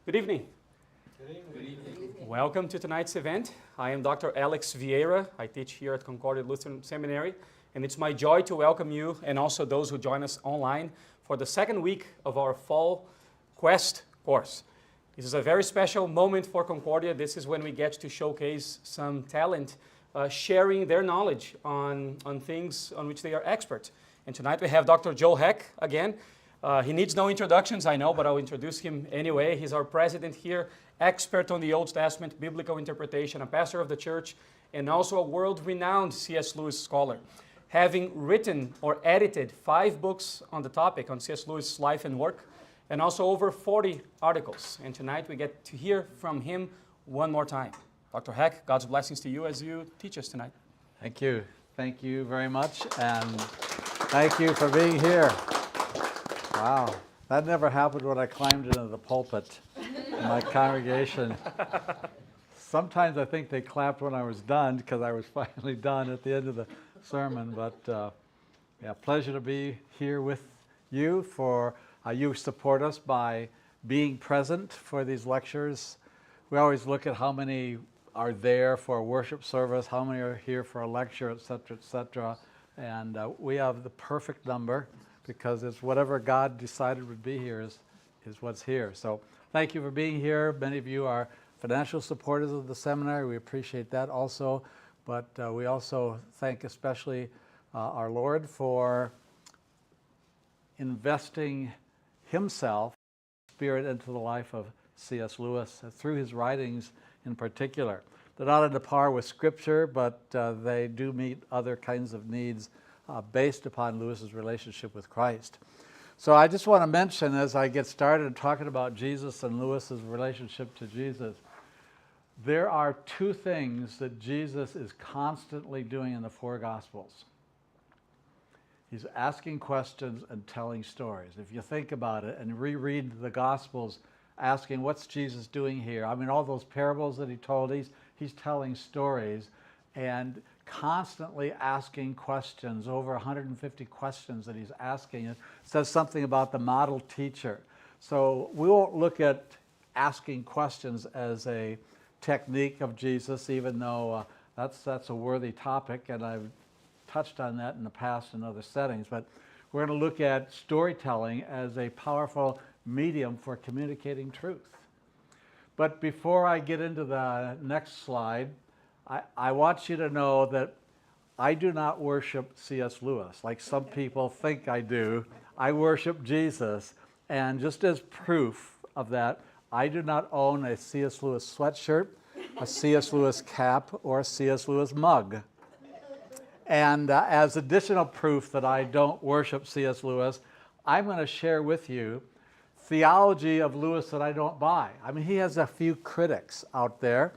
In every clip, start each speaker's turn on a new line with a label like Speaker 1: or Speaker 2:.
Speaker 1: Good evening.
Speaker 2: Good evening.
Speaker 1: Welcome to tonight's event. I am Dr. Alex Vieira. I teach here at Concordia Lutheran Seminary, and it's my joy to welcome you and also those who join us online for the second week of our Fall Quest course. This is a very special moment for Concordia. This is when we get to showcase some talent, sharing their knowledge on things on which they are experts. And tonight we have Dr. Joe Heck again. He needs no introductions, I know, but I'll introduce him anyway. He's our president here, expert on the Old Testament, biblical interpretation, a pastor of the church, and also a world-renowned C.S. Lewis scholar, having written or edited 5 books on the topic on C.S. Lewis' life and work, and also over 40 articles. And tonight we get to hear from him one more time. Dr. Heck, God's blessings to you as you teach us tonight.
Speaker 2: Thank you. Thank you very much, and thank you for being here. Wow, that never happened when I climbed into the pulpit in my congregation. Sometimes I think they clapped when I was done because I was finally done at the end of the sermon. But yeah, pleasure to be here with you. You support us by being present for these lectures. We always look at how many are there for a worship service, how many are here for a lecture, et cetera, and we have the perfect number, because it's whatever God decided would be here is what's here. So thank you for being here. Many of you are financial supporters of the seminary. We appreciate that also. But we also thank especially our Lord for investing himself, Spirit, into the life of C.S. Lewis through his writings in particular. They're not on the par with Scripture, but they do meet other kinds of needs based upon Lewis's relationship with Christ. So I just want to mention, as I get started talking about Jesus and Lewis's relationship to Jesus, there are 2 things that Jesus is constantly doing in the 4 Gospels. He's asking questions and telling stories. If you think about it and reread the Gospels, asking what's Jesus doing here? I mean, all those parables that he told, he's telling stories and constantly asking questions, over 150 questions that he's asking. It says something about the model teacher. So we won't look at asking questions as a technique of Jesus, even though that's a worthy topic, and I've touched on that in the past in other settings. But we're going to look at storytelling as a powerful medium for communicating truth. But before I get into the next slide, I want you to know that I do not worship C.S. Lewis like some people think I do. I worship Jesus, and just as proof of that, I do not own a C.S. Lewis sweatshirt, a C.S. Lewis cap, or a C.S. Lewis mug. And as additional proof that I don't worship C.S. Lewis, I'm going to share with you theology of Lewis that I don't buy. I mean, he has a few critics out there,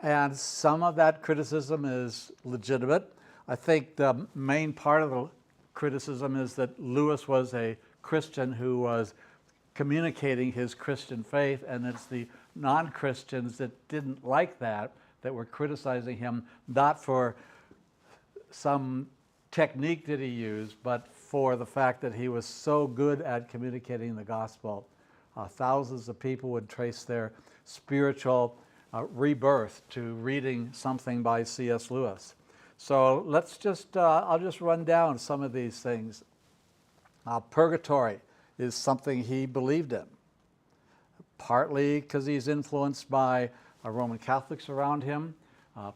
Speaker 2: and some of that criticism is legitimate. I think the main part of the criticism is that Lewis was a Christian who was communicating his Christian faith, and it's the non-Christians that didn't like that were criticizing him, not for some technique that he used, but for the fact that he was so good at communicating the gospel. Thousands of people would trace their spiritual rebirth to reading something by C.S. Lewis. So let's just, I'll just run down some of these things. Purgatory is something he believed in, partly because he's influenced by Roman Catholics around him.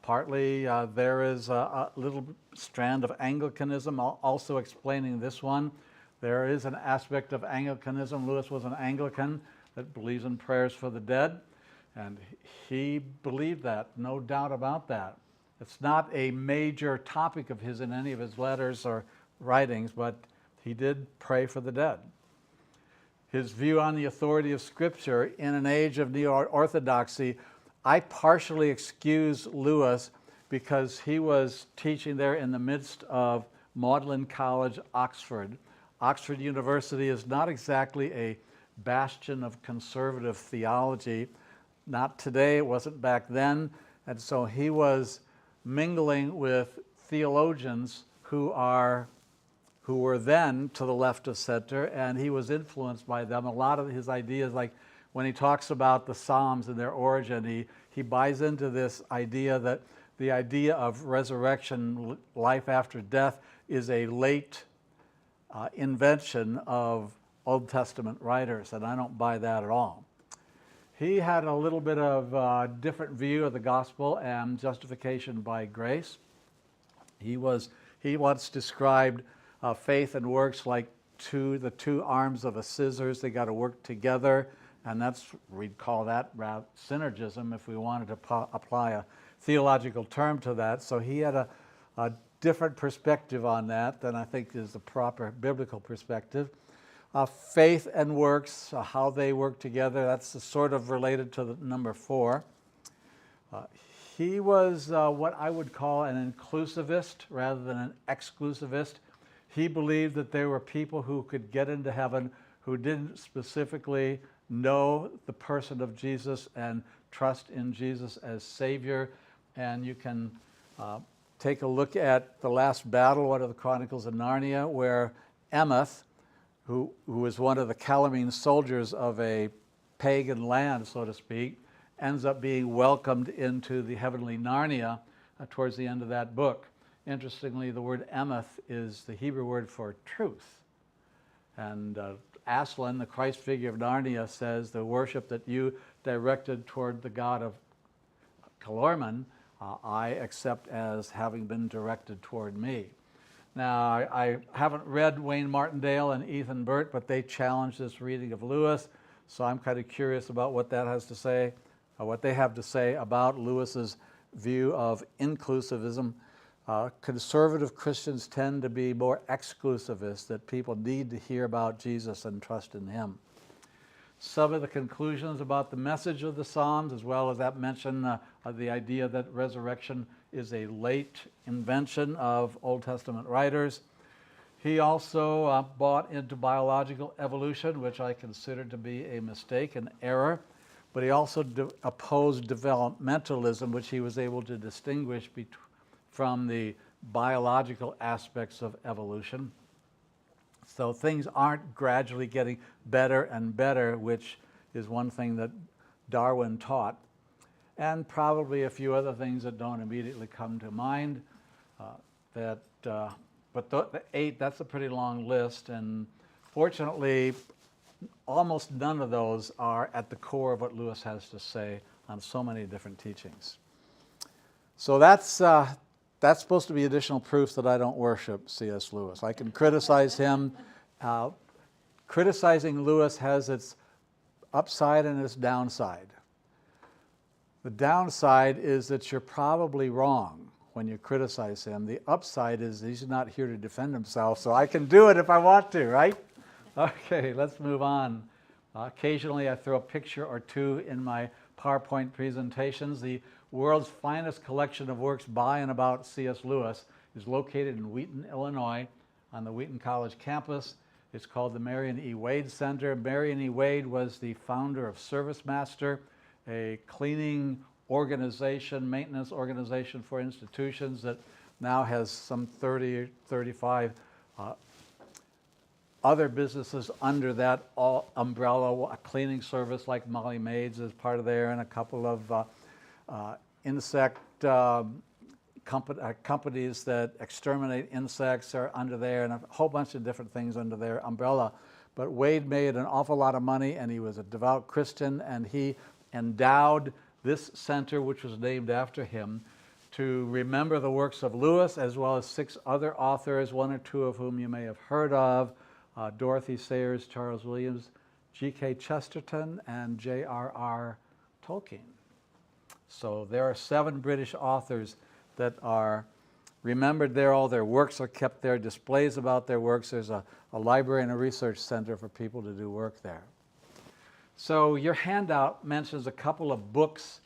Speaker 2: Partly there is a little strand of Anglicanism also explaining this one. There is an aspect of Anglicanism. Lewis was an Anglican that believes in prayers for the dead, and he believed that, no doubt about that. It's not a major topic of his in any of his letters or writings, but he did pray for the dead. His view on the authority of Scripture in an age of neo-orthodoxy, I partially excuse Lewis because he was teaching there in the midst of Magdalen College, Oxford. Oxford University is not exactly a bastion of conservative theology. Not today, it wasn't back then. And so he was mingling with theologians who were then to the left of center, and he was influenced by them. A lot of his ideas, like when he talks about the Psalms and their origin, he buys into this idea that the idea of resurrection, life after death, is a late invention of Old Testament writers, and I don't buy that at all. He had a little bit of a different view of the gospel and justification by grace. He once described faith and works like the two arms of a scissors. They got to work together, and we'd call that synergism if we wanted to apply a theological term to that. So he had a different perspective on that than I think is the proper biblical perspective. Faith and works, how they work together, that's sort of related to the number 4. He was what I would call an inclusivist rather than an exclusivist. He believed that there were people who could get into heaven who didn't specifically know the person of Jesus and trust in Jesus as Savior. And you can take a look at the last battle, one of the Chronicles of Narnia, where Emeth, who was one of the Calamine soldiers of a pagan land, so to speak, ends up being welcomed into the heavenly Narnia towards the end of that book. Interestingly, the word Emeth is the Hebrew word for truth. And Aslan, the Christ figure of Narnia, says the worship that you directed toward the god of Calorman, I accept as having been directed toward me. Now, I haven't read Wayne Martindale and Ethan Burt, but they challenged this reading of Lewis, so I'm kind of curious about what that has to say, what they have to say about Lewis's view of inclusivism. Conservative Christians tend to be more exclusivist, that people need to hear about Jesus and trust in him. Some of the conclusions about the message of the Psalms, as well as that mention of the idea that resurrection is a late invention of Old Testament writers. He also bought into biological evolution, which I consider to be a mistake, an error, but he also opposed developmentalism, which he was able to distinguish from the biological aspects of evolution. So things aren't gradually getting better and better, which is one thing that Darwin taught, and probably a few other things that don't immediately come to mind. But the 8, that's a pretty long list, and fortunately, almost none of those are at the core of what Lewis has to say on so many different teachings. So that's supposed to be additional proof that I don't worship C.S. Lewis. I can criticize him. Criticizing Lewis has its upside and its downside. The downside is that you're probably wrong when you criticize him. The upside is he's not here to defend himself, so I can do it if I want to, right? Okay, let's move on. Occasionally I throw a picture or two in my PowerPoint presentations. The world's finest collection of works by and about C.S. Lewis is located in Wheaton, Illinois, on the Wheaton College campus. It's called the Marion E. Wade Center. Marion E. Wade was the founder of ServiceMaster, a cleaning organization, maintenance organization for institutions that now has some 30, 35 other businesses under that umbrella. A cleaning service like Molly Maids is part of there, and a couple of insect companies that exterminate insects are under there, and a whole bunch of different things under their umbrella. But Wade made an awful lot of money, and he was a devout Christian, and he endowed this center, which was named after him, to remember the works of Lewis, as well as 6 other authors, 1 or 2 of whom you may have heard of, Dorothy Sayers, Charles Williams, G.K. Chesterton, and J.R.R. Tolkien. So there are 7 British authors that are remembered there. All their works are kept there, displays about their works. There's a library and a research center for people to do work there. So your handout mentions a couple of books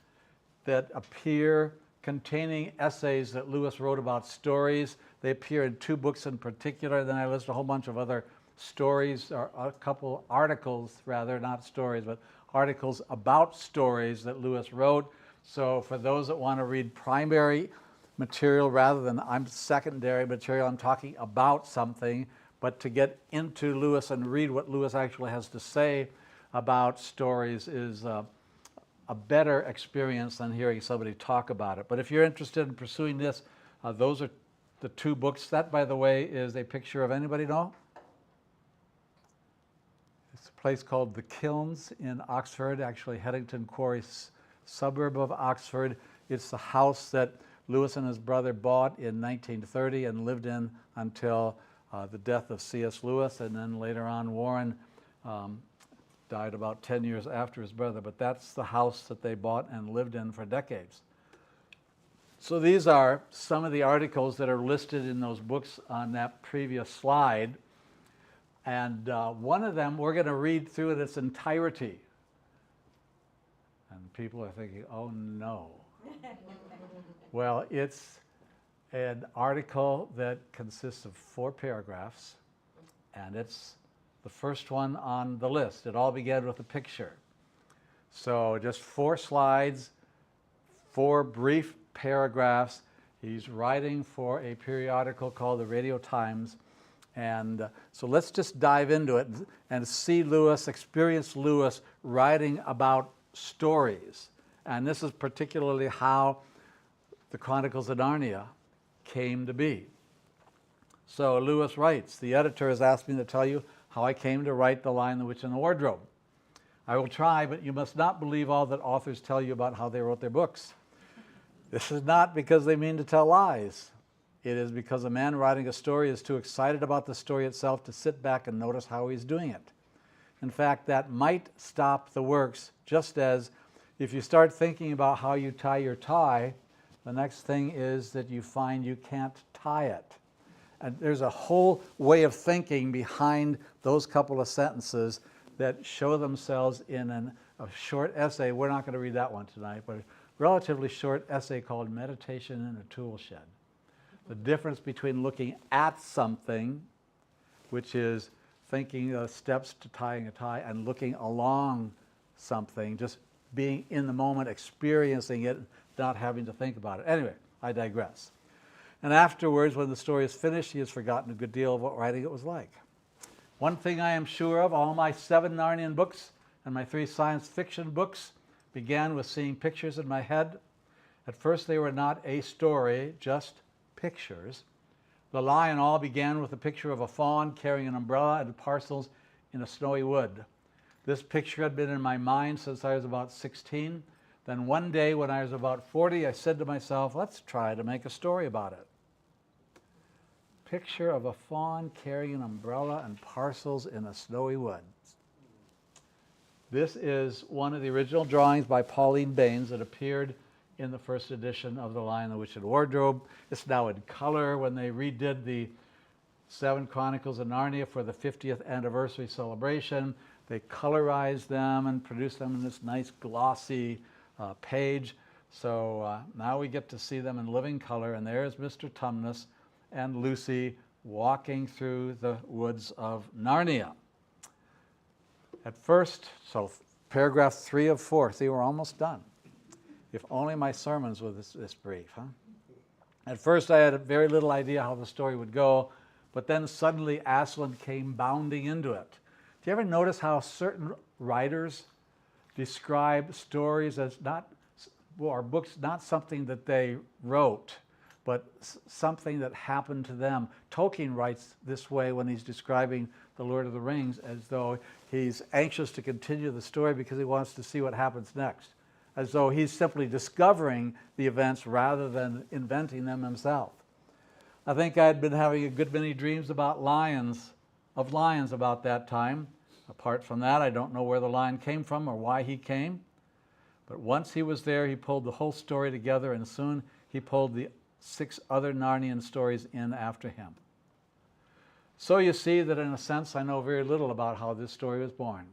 Speaker 2: that appear containing essays that Lewis wrote about stories. They appear in 2 books in particular. Then I list a whole bunch of other stories, or a couple articles rather, not stories, but articles about stories that Lewis wrote. So for those that want to read primary material rather than secondary material, I'm talking about something, but to get into Lewis and read what Lewis actually has to say, about stories is a better experience than hearing somebody talk about it. But if you're interested in pursuing this, those are the two books. That, by the way, is a picture of anybody know? It's a place called The Kilns in Oxford, actually Headington Quarry suburb of Oxford. It's the house that Lewis and his brother bought in 1930 and lived in until the death of C.S. Lewis, and then later on Warren died about 10 years after his brother, but that's the house that they bought and lived in for decades. So these are some of the articles that are listed in those books on that previous slide, and one of them we're going to read through in its entirety. And people are thinking, oh no. Well, it's an article that consists of 4 paragraphs, and it's the first one on the list. It all began with a picture. So just 4 slides, 4 brief paragraphs. He's writing for a periodical called the Radio Times. And so let's just dive into it and see Lewis, experience Lewis writing about stories. And this is particularly how the Chronicles of Narnia came to be. So Lewis writes, "The editor has asked me to tell you how I came to write The Lion, the Witch, and the Wardrobe. I will try, but you must not believe all that authors tell you about how they wrote their books. This is not because they mean to tell lies. It is because a man writing a story is too excited about the story itself to sit back and notice how he's doing it. In fact, that might stop the works, just as if you start thinking about how you tie your tie, the next thing is that you find you can't tie it." And there's a whole way of thinking behind those couple of sentences that show themselves in a short essay. We're not going to read that one tonight, but a relatively short essay called Meditation in a Tool Shed. The difference between looking at something, which is thinking steps to tying a tie, and looking along something, just being in the moment, experiencing it, not having to think about it. Anyway, I digress. And afterwards, when the story is finished, he has forgotten a good deal of what writing it was like. "One thing I am sure of, all my 7 Narnian books and my 3 science fiction books began with seeing pictures in my head. At first they were not a story, just pictures. The Lion all began with a picture of a fawn carrying an umbrella and parcels in a snowy wood. This picture had been in my mind since I was about 16. Then one day when I was about 40, I said to myself, let's try to make a story about it. Picture of a fawn carrying an umbrella and parcels in a snowy wood." This is one of the original drawings by Pauline Baynes that appeared in the first edition of The Lion, the Witch, and Wardrobe. It's now in color. When they redid the 7 Chronicles of Narnia for the 50th anniversary celebration, they colorized them and produced them in this nice glossy page. So now we get to see them in living color, and there's Mr. Tumnus and Lucy walking through the woods of Narnia. At first, so paragraph 3 of 4, see, we're almost done. If only my sermons were this brief, huh? At first I had very little idea how the story would go, but then suddenly Aslan came bounding into it. Do you ever notice how certain writers describe stories as or books, not something that they wrote, but something that happened to them? Tolkien writes this way when he's describing The Lord of the Rings, as though he's anxious to continue the story because he wants to see what happens next, as though he's simply discovering the events rather than inventing them himself. I think I had been having a good many dreams about lions about that time. Apart from that, I don't know where the lion came from or why he came. But once he was there, he pulled the whole story together, and soon he pulled the 6 other Narnian stories in after him. So you see that in a sense I know very little about how this story was born.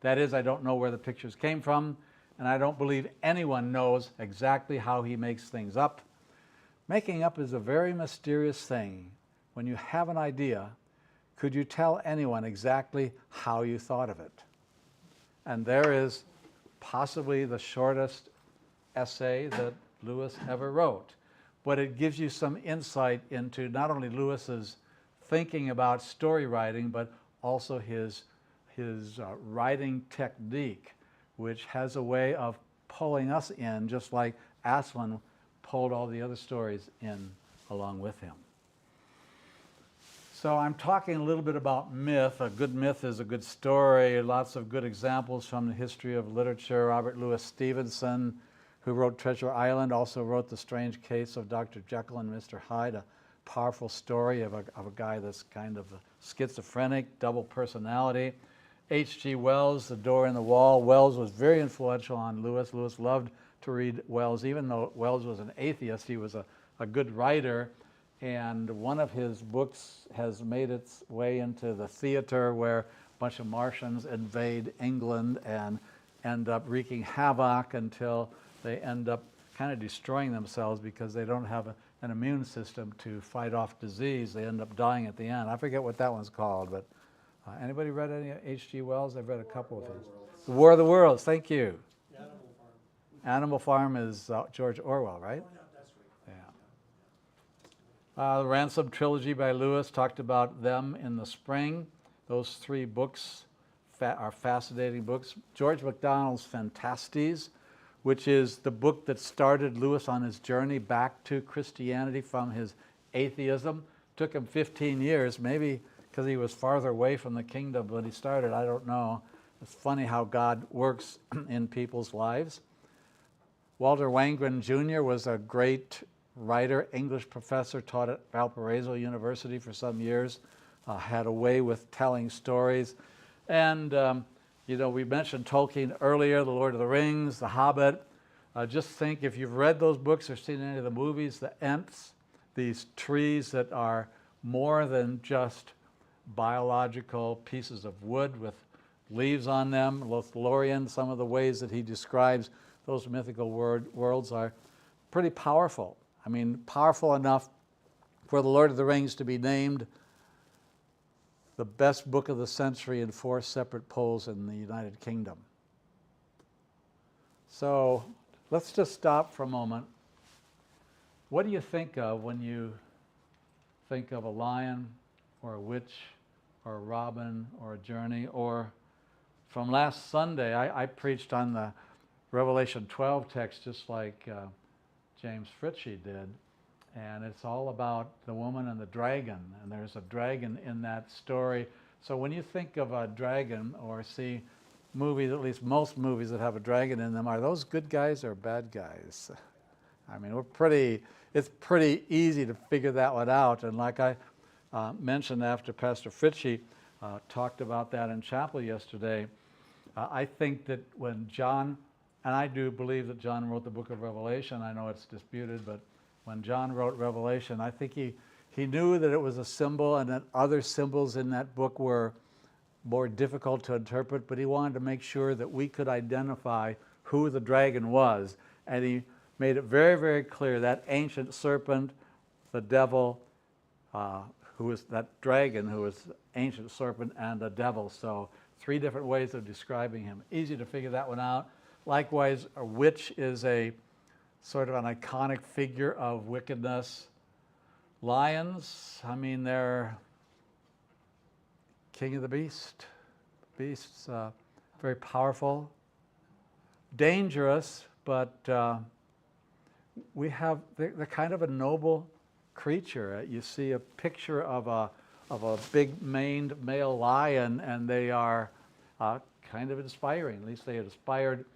Speaker 2: That is, I don't know where the pictures came from, and I don't believe anyone knows exactly how he makes things up. Making up is a very mysterious thing. When you have an idea, could you tell anyone exactly how you thought of it? And there is possibly the shortest essay that Lewis ever wrote. But it gives you some insight into not only Lewis's thinking about story writing, but also his his writing technique, which has a way of pulling us in, just like Aslan pulled all the other stories in along with him. So I'm talking a little bit about myth. A good myth is a good story. Lots of good examples from the history of literature. Robert Louis Stevenson, who wrote Treasure Island, also wrote The Strange Case of Dr. Jekyll and Mr. Hyde, a powerful story of a guy that's kind of schizophrenic, double personality. H.G. Wells, The Door in the Wall. Wells was very influential on Lewis. Lewis loved to read Wells. Even though Wells was an atheist, he was a good writer. And one of his books has made its way into the theater, where a bunch of Martians invade England and end up wreaking havoc until they end up kind of destroying themselves because they don't have an immune system to fight off disease. They end up dying at the end. I forget what that one's called, but anybody read any H.G. Wells? I've read a couple of his. The War of the Worlds, thank you.
Speaker 3: Animal Farm.
Speaker 2: Animal Farm is George Orwell, right?
Speaker 3: Oh, yeah, that's right.
Speaker 2: Yeah. The Ransom trilogy by Lewis, talked about them in the spring. Those three books are fascinating books. George MacDonald's Fantastes, which is the book that started Lewis on his journey back to Christianity from his atheism. Took him 15 years, maybe because he was farther away from the kingdom when he started, I don't know. It's funny how God works in people's lives. Walter Wangerin Jr. was a great writer, English professor, taught at Valparaiso University for some years, had a way with telling stories. And, we mentioned Tolkien earlier, The Lord of the Rings, The Hobbit. Just think, if you've read those books or seen any of the movies, the Ents, these trees that are more than just biological pieces of wood with leaves on them. Lothlorien, some of the ways that he describes those mythical worlds are pretty powerful. I mean, powerful enough for The Lord of the Rings to be named the best book of the century in 4 separate polls in the United Kingdom. So let's just stop for a moment. What do you think of when you think of a lion or a witch or a robin or a journey? Or from last Sunday, I preached on the Revelation 12 text just like James Fritchie did. And it's all about the woman and the dragon. And there's a dragon in that story. So when you think of a dragon or see movies, at least most movies that have a dragon in them, are those good guys or bad guys? I mean, it's pretty easy to figure that one out. And like I mentioned after Pastor Fritchie talked about that in chapel yesterday, I think that when John, and I do believe that John wrote the book of Revelation, I know it's disputed, but when John wrote Revelation, I think he knew that it was a symbol and that other symbols in that book were more difficult to interpret, but he wanted to make sure that we could identify who the dragon was. And he made it very, very clear that ancient serpent, the devil, who was that dragon, who was ancient serpent and the devil. So 3 different ways of describing him. Easy to figure that one out. Likewise, a witch is a sort of an iconic figure of wickedness. Lions, I mean, they're king of the beast. Beasts, very powerful, dangerous, but they're kind of a noble creature. You see a picture of a big maned male lion, and they are kind of inspiring. At least they inspired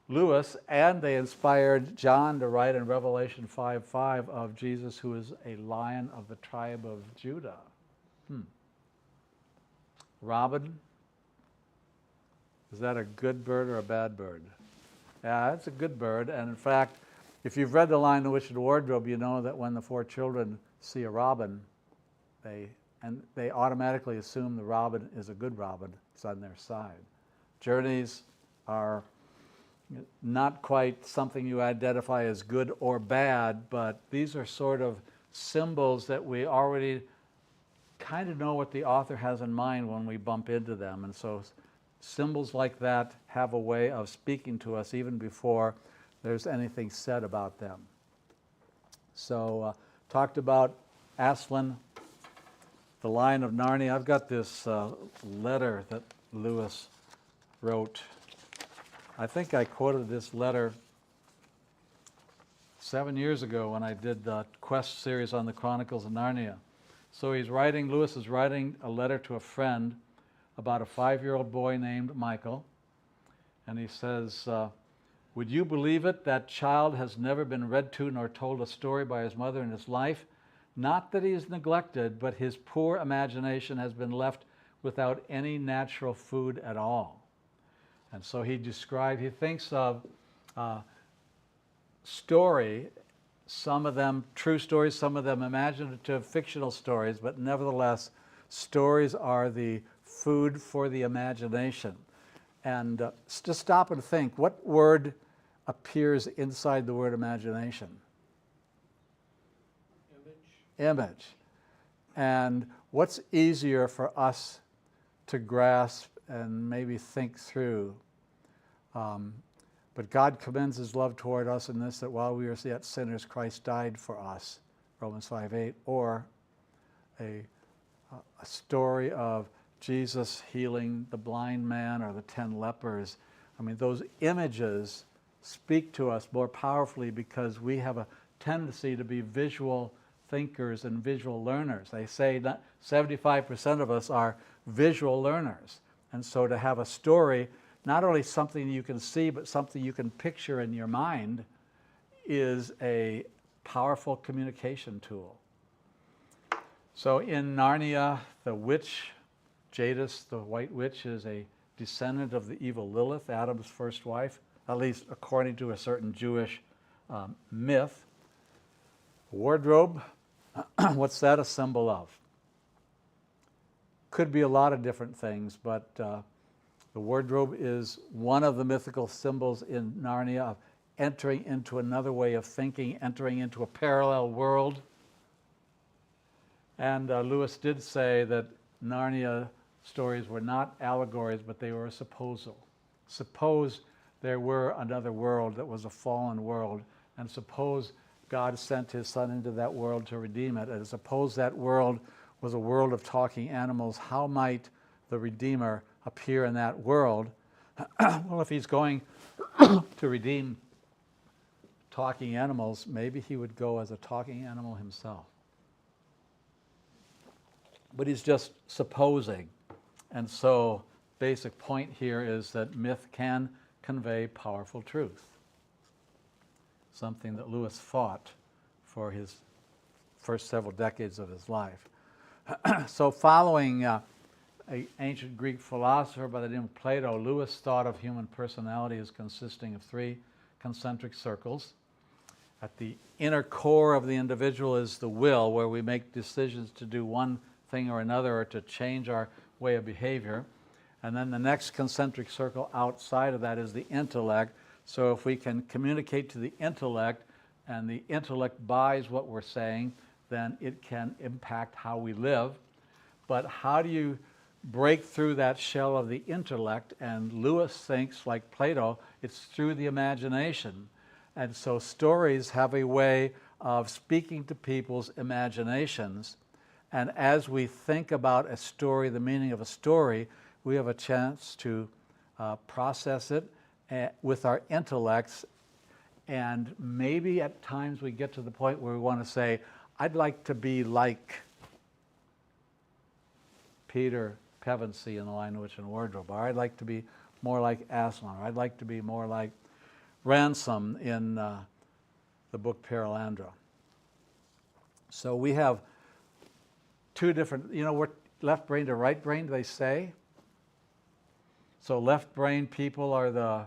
Speaker 2: Lewis, and they inspired John to write in Revelation 5:5 of Jesus, who is a lion of the tribe of Judah. Robin, is that a good bird or a bad bird? Yeah, it's a good bird. And in fact, if you've read The Lion, the Witch, and the Wardrobe, you know that when the 4 children see a robin, they automatically assume the robin is a good robin. It's on their side. Journeys are not quite something you identify as good or bad, but these are sort of symbols that we already kind of know what the author has in mind when we bump into them. And so symbols like that have a way of speaking to us even before there's anything said about them. So talked about Aslan, the Lion of Narnia. I've got this letter that Lewis wrote. I think I quoted this letter 7 years ago when I did the Quest series on the Chronicles of Narnia. So Lewis is writing a letter to a friend about a 5-year-old boy named Michael. And he says, would you believe it? That child has never been read to nor told a story by his mother in his life. Not that he is neglected, but his poor imagination has been left without any natural food at all. And so he thinks of story, some of them true stories, some of them imaginative, fictional stories, but nevertheless, stories are the food for the imagination. And just stop and think, what word appears inside the word imagination? Image. And what's easier for us to grasp and maybe think through? But God commends his love toward us in this, that while we were yet sinners, Christ died for us, Romans 5:8, or a story of Jesus healing the blind man or the 10 lepers. I mean, those images speak to us more powerfully because we have a tendency to be visual thinkers and visual learners. They say that 75% of us are visual learners. And so to have a story, not only something you can see, but something you can picture in your mind, is a powerful communication tool. So in Narnia, the witch, Jadis, the White Witch, is a descendant of the evil Lilith, Adam's first wife, at least according to a certain Jewish myth. Wardrobe, what's that a symbol of? Could be a lot of different things, but the wardrobe is one of the mythical symbols in Narnia of entering into another way of thinking, entering into a parallel world. And Lewis did say that Narnia stories were not allegories, but they were a supposal. Suppose there were another world that was a fallen world, and suppose God sent his son into that world to redeem it, and suppose that world was a world of talking animals, how might the Redeemer appear in that world? Well, if he's going to redeem talking animals, maybe he would go as a talking animal himself. But he's just supposing. And so basic point here is that myth can convey powerful truth, something that Lewis fought for his first several decades of his life. So following an ancient Greek philosopher by the name of Plato, Lewis thought of human personality as consisting of 3 concentric circles. At the inner core of the individual is the will, where we make decisions to do one thing or another or to change our way of behavior. And then the next concentric circle outside of that is the intellect. So if we can communicate to the intellect and the intellect buys what we're saying, then it can impact how we live. But how do you break through that shell of the intellect? And Lewis thinks, like Plato, it's through the imagination. And so stories have a way of speaking to people's imaginations. And as we think about a story, the meaning of a story, we have a chance to process it with our intellects. And maybe at times we get to the point where we want to say, I'd like to be like Peter Pevensey in The Lion, the Witch, and the Wardrobe, or I'd like to be more like Aslan, or I'd like to be more like Ransom in the book Perelandra. So we have 2 different, we're left brain to right brain, they say. So left brain people are the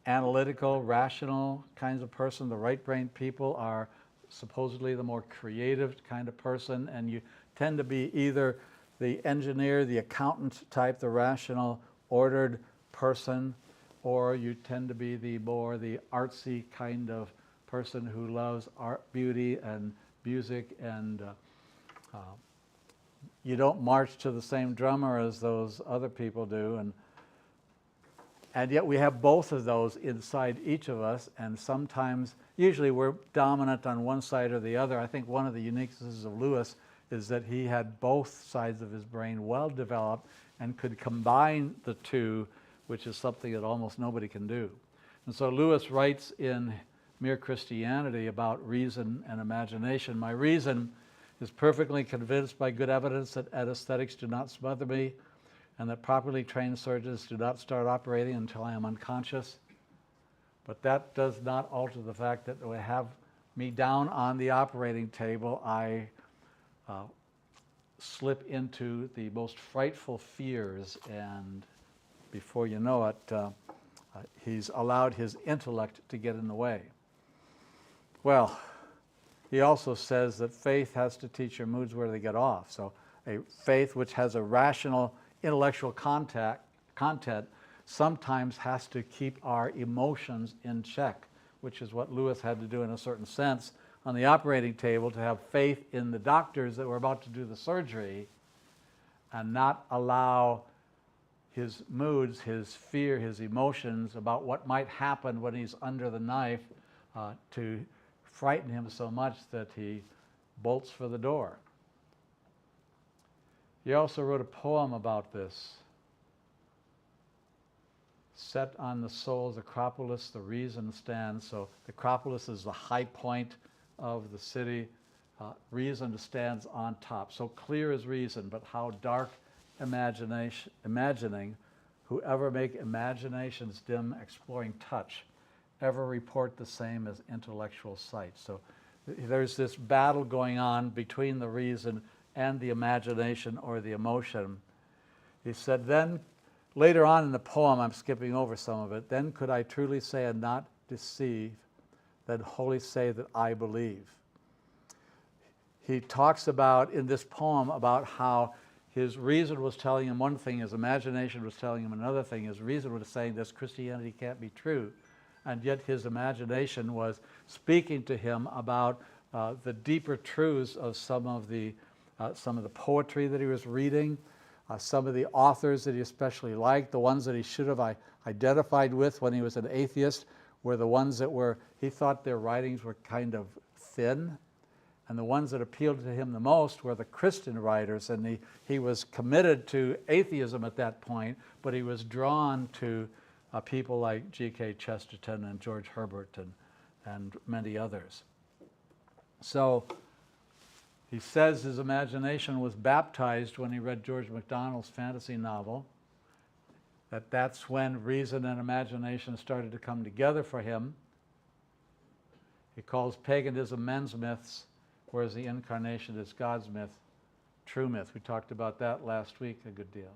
Speaker 2: analytical, rational kinds of person. The right brain people are supposedly the more creative kind of person, and you tend to be either the engineer, the accountant type, the rational, ordered person, or you tend to be the artsy kind of person who loves art, beauty, and music, and you don't march to the same drummer as those other people do, and yet we have both of those inside each of us, and sometimes, usually we're dominant on one side or the other. I think one of the uniquenesses of Lewis is that he had both sides of his brain well developed and could combine the two, which is something that almost nobody can do. And so Lewis writes in Mere Christianity about reason and imagination. My reason is perfectly convinced by good evidence that anesthetics do not smother me and that properly trained surgeons do not start operating until I am unconscious. But that does not alter the fact that when I have me down on the operating table, I slip into the most frightful fears, and before you know it, he's allowed his intellect to get in the way. Well, he also says that faith has to teach your moods where they get off. So a faith which has a rational intellectual content sometimes has to keep our emotions in check, which is what Lewis had to do in a certain sense on the operating table, to have faith in the doctors that were about to do the surgery and not allow his moods, his fear, his emotions about what might happen when he's under the knife to frighten him so much that he bolts for the door. He also wrote a poem about this. Set on the soul's Acropolis, the reason stands. So the Acropolis is the high point of the city. Reason stands on top. So clear is reason, but how dark imagining, whoever make imaginations dim, exploring touch, ever report the same as intellectual sight. So there's this battle going on between the reason and the imagination or the emotion. He said, then later on in the poem, I'm skipping over some of it, then could I truly say and not deceive, then wholly say that I believe. He talks about, in this poem, about how his reason was telling him one thing, his imagination was telling him another thing. His reason was saying this Christianity can't be true. And yet his imagination was speaking to him about the deeper truths of some of the poetry that he was reading, some of the authors that he especially liked. The ones that he should have identified with when he was an atheist were the ones that he thought their writings were kind of thin. And the ones that appealed to him the most were the Christian writers. And he was committed to atheism at that point, but he was drawn to people like G.K. Chesterton and George Herbert and many others. So he says his imagination was baptized when he read George MacDonald's fantasy novel, that's when reason and imagination started to come together for him. He calls paganism men's myths, whereas the incarnation is God's myth, true myth. We talked about that last week a good deal.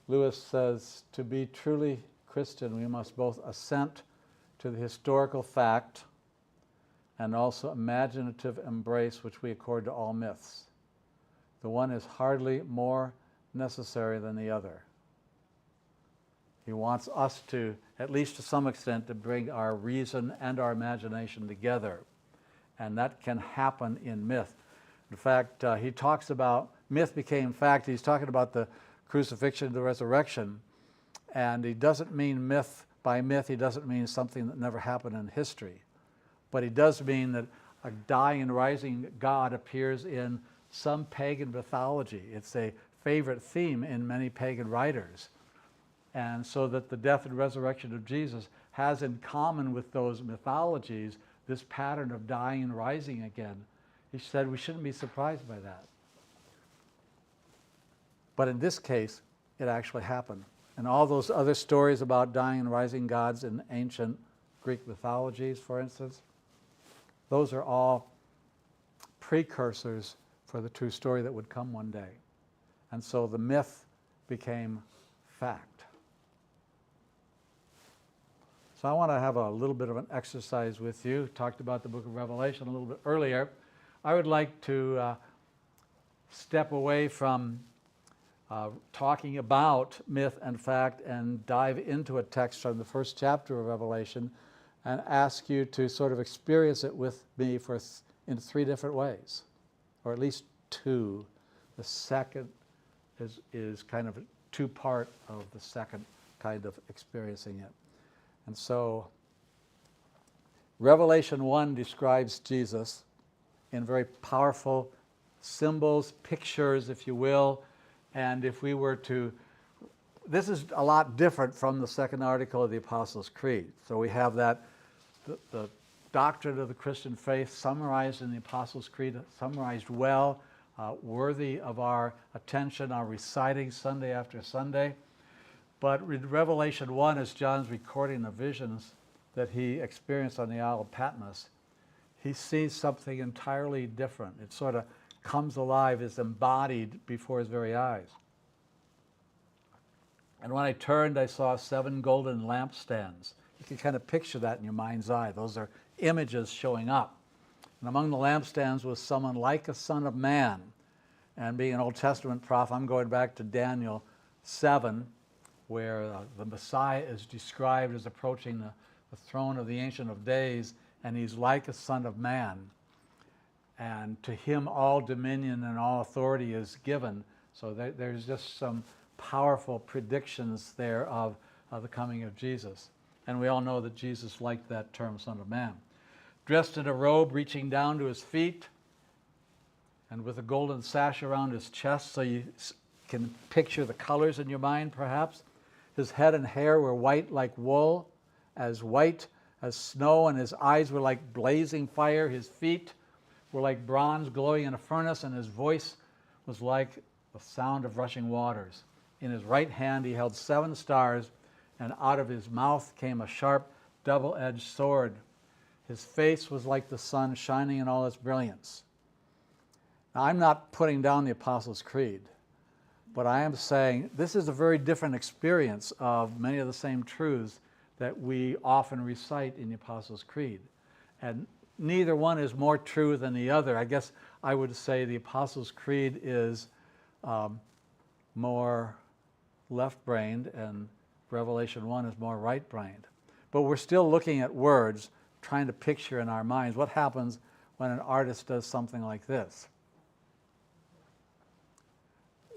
Speaker 2: Lewis says, to be truly Christian, we must both assent to the historical fact and also imaginative embrace which we accord to all myths. The one is hardly more necessary than the other. He wants us to, at least to some extent, to bring our reason and our imagination together. And that can happen in myth. In fact, he talks about myth became fact. He's talking about the crucifixion, the resurrection. And he doesn't mean myth. By myth, he doesn't mean something that never happened in history. But he does mean that a dying and rising God appears in some pagan mythology. It's a favorite theme in many pagan writers. And so that the death and resurrection of Jesus has in common with those mythologies this pattern of dying and rising again. He said we shouldn't be surprised by that. But in this case, it actually happened. And all those other stories about dying and rising gods in ancient Greek mythologies, for instance, those are all precursors for the true story that would come one day. And so the myth became fact. So I want to have a little bit of an exercise with you. Talked about the book of Revelation a little bit earlier. I would like to step away from talking about myth and fact and dive into a text from the first chapter of Revelation and ask you to sort of experience it with me in three different ways, or at least two. The second is kind of a two-part of the second kind of experiencing it. And so Revelation 1 describes Jesus in very powerful symbols, pictures, if you will. And if we were to, this is a lot different from the second article of the Apostles' Creed. So we have that, the doctrine of the Christian faith summarized in the Apostles' Creed, summarized well, worthy of our attention, our reciting Sunday after Sunday. But Revelation 1 is John's recording the visions that he experienced on the Isle of Patmos. He sees something entirely different. It sort of comes alive, is embodied before his very eyes. And when I turned, I saw 7 golden lampstands. You can kind of picture that in your mind's eye. Those are images showing up. And among the lampstands was someone like a son of man. And being an Old Testament prophet, I'm going back to Daniel 7, where the Messiah is described as approaching the throne of the Ancient of Days, and he's like a son of man. And to him all dominion and all authority is given. So there's just some powerful predictions there of the coming of Jesus. And we all know that Jesus liked that term, Son of Man. Dressed in a robe reaching down to his feet, and with a golden sash around his chest, so you can picture the colors in your mind, perhaps. His head and hair were white like wool, as white as snow, and his eyes were like blazing fire. His feet were like bronze glowing in a furnace, and his voice was like the sound of rushing waters. In his right hand he held 7 stars, and out of his mouth came a sharp, double-edged sword. His face was like the sun shining in all its brilliance. Now, I'm not putting down the Apostles' Creed, but I am saying this is a very different experience of many of the same truths that we often recite in the Apostles' Creed. And neither one is more true than the other. I guess I would say the Apostles' Creed is more left-brained, and Revelation 1 is more right-brained. But we're still looking at words, trying to picture in our minds what happens when an artist does something like this.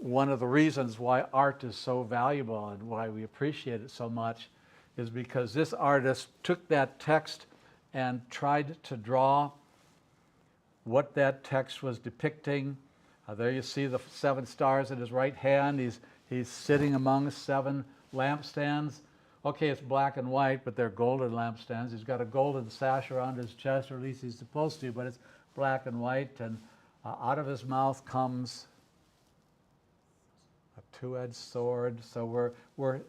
Speaker 2: One of the reasons why art is so valuable and why we appreciate it so much is because this artist took that text and tried to draw what that text was depicting. There you see the 7 stars in his right hand. He's sitting among 7 lampstands. Okay, it's black and white, but they're golden lampstands. He's got a golden sash around his chest, or at least he's supposed to, but it's black and white. And out of his mouth comes a 2-edged sword. So we're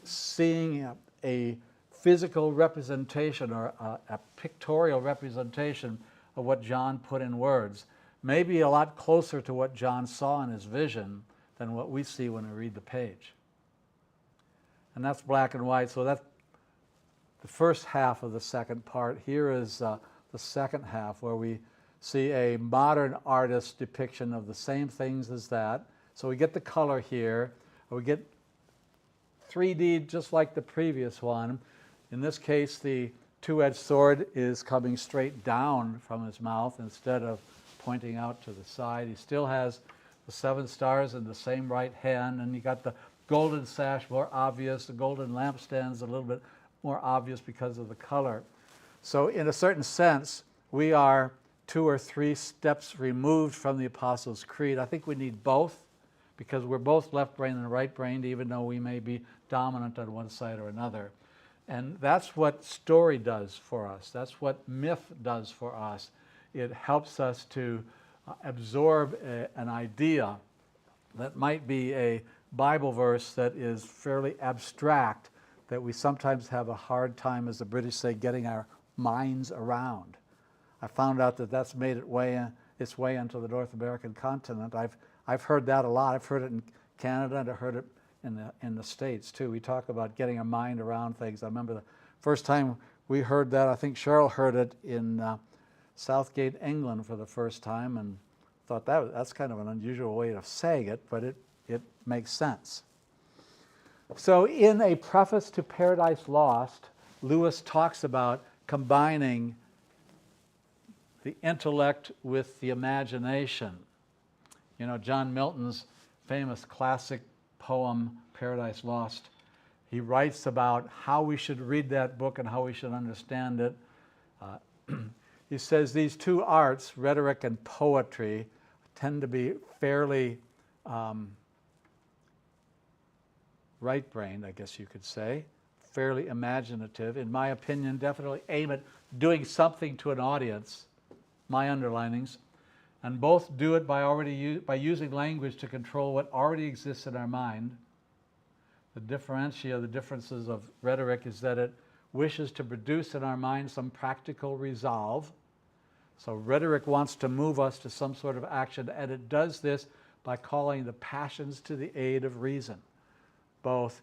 Speaker 2: seeing a physical representation, or a pictorial representation of what John put in words. Maybe a lot closer to what John saw in his vision than what we see when we read the page. And that's black and white. So that's the first half of the second part. Here is the second half, where we see a modern artist's depiction of the same things as that. So we get the color here. We get 3D just like the previous one. In this case, the 2-edged sword is coming straight down from his mouth instead of pointing out to the side. He still has the 7 stars in the same right hand, and you got the golden sash more obvious, the golden lampstands a little bit more obvious because of the color. So in a certain sense, we are 2 or 3 steps removed from the Apostles' Creed. I think we need both, because we're both left-brained and right-brained, even though we may be dominant on one side or another. And that's what story does for us. That's what myth does for us. It helps us to absorb an idea that might be a Bible verse that is fairly abstract, that we sometimes have a hard time, as the British say, getting our minds around. I found out that that's made its way into the North American continent. I've heard that a lot. I've heard it in Canada, and I heard it in the States too. We talk about getting our mind around things. I remember the first time we heard that, I think Cheryl heard it in Southgate, England for the first time, and thought that's kind of an unusual way of saying it, but it makes sense. So in a preface to Paradise Lost, Lewis talks about combining the intellect with the imagination. You know, John Milton's famous classic poem, Paradise Lost, he writes about how we should read that book and how we should understand it. he says these two arts, rhetoric and poetry, tend to be fairly right-brained, I guess you could say, fairly imaginative. In my opinion, definitely aim at doing something to an audience, my underlinings, and both do it by using language to control what already exists in our mind. The differences of rhetoric is that it wishes to produce in our mind some practical resolve. So rhetoric wants to move us to some sort of action, and it does this by calling the passions to the aid of reason. Both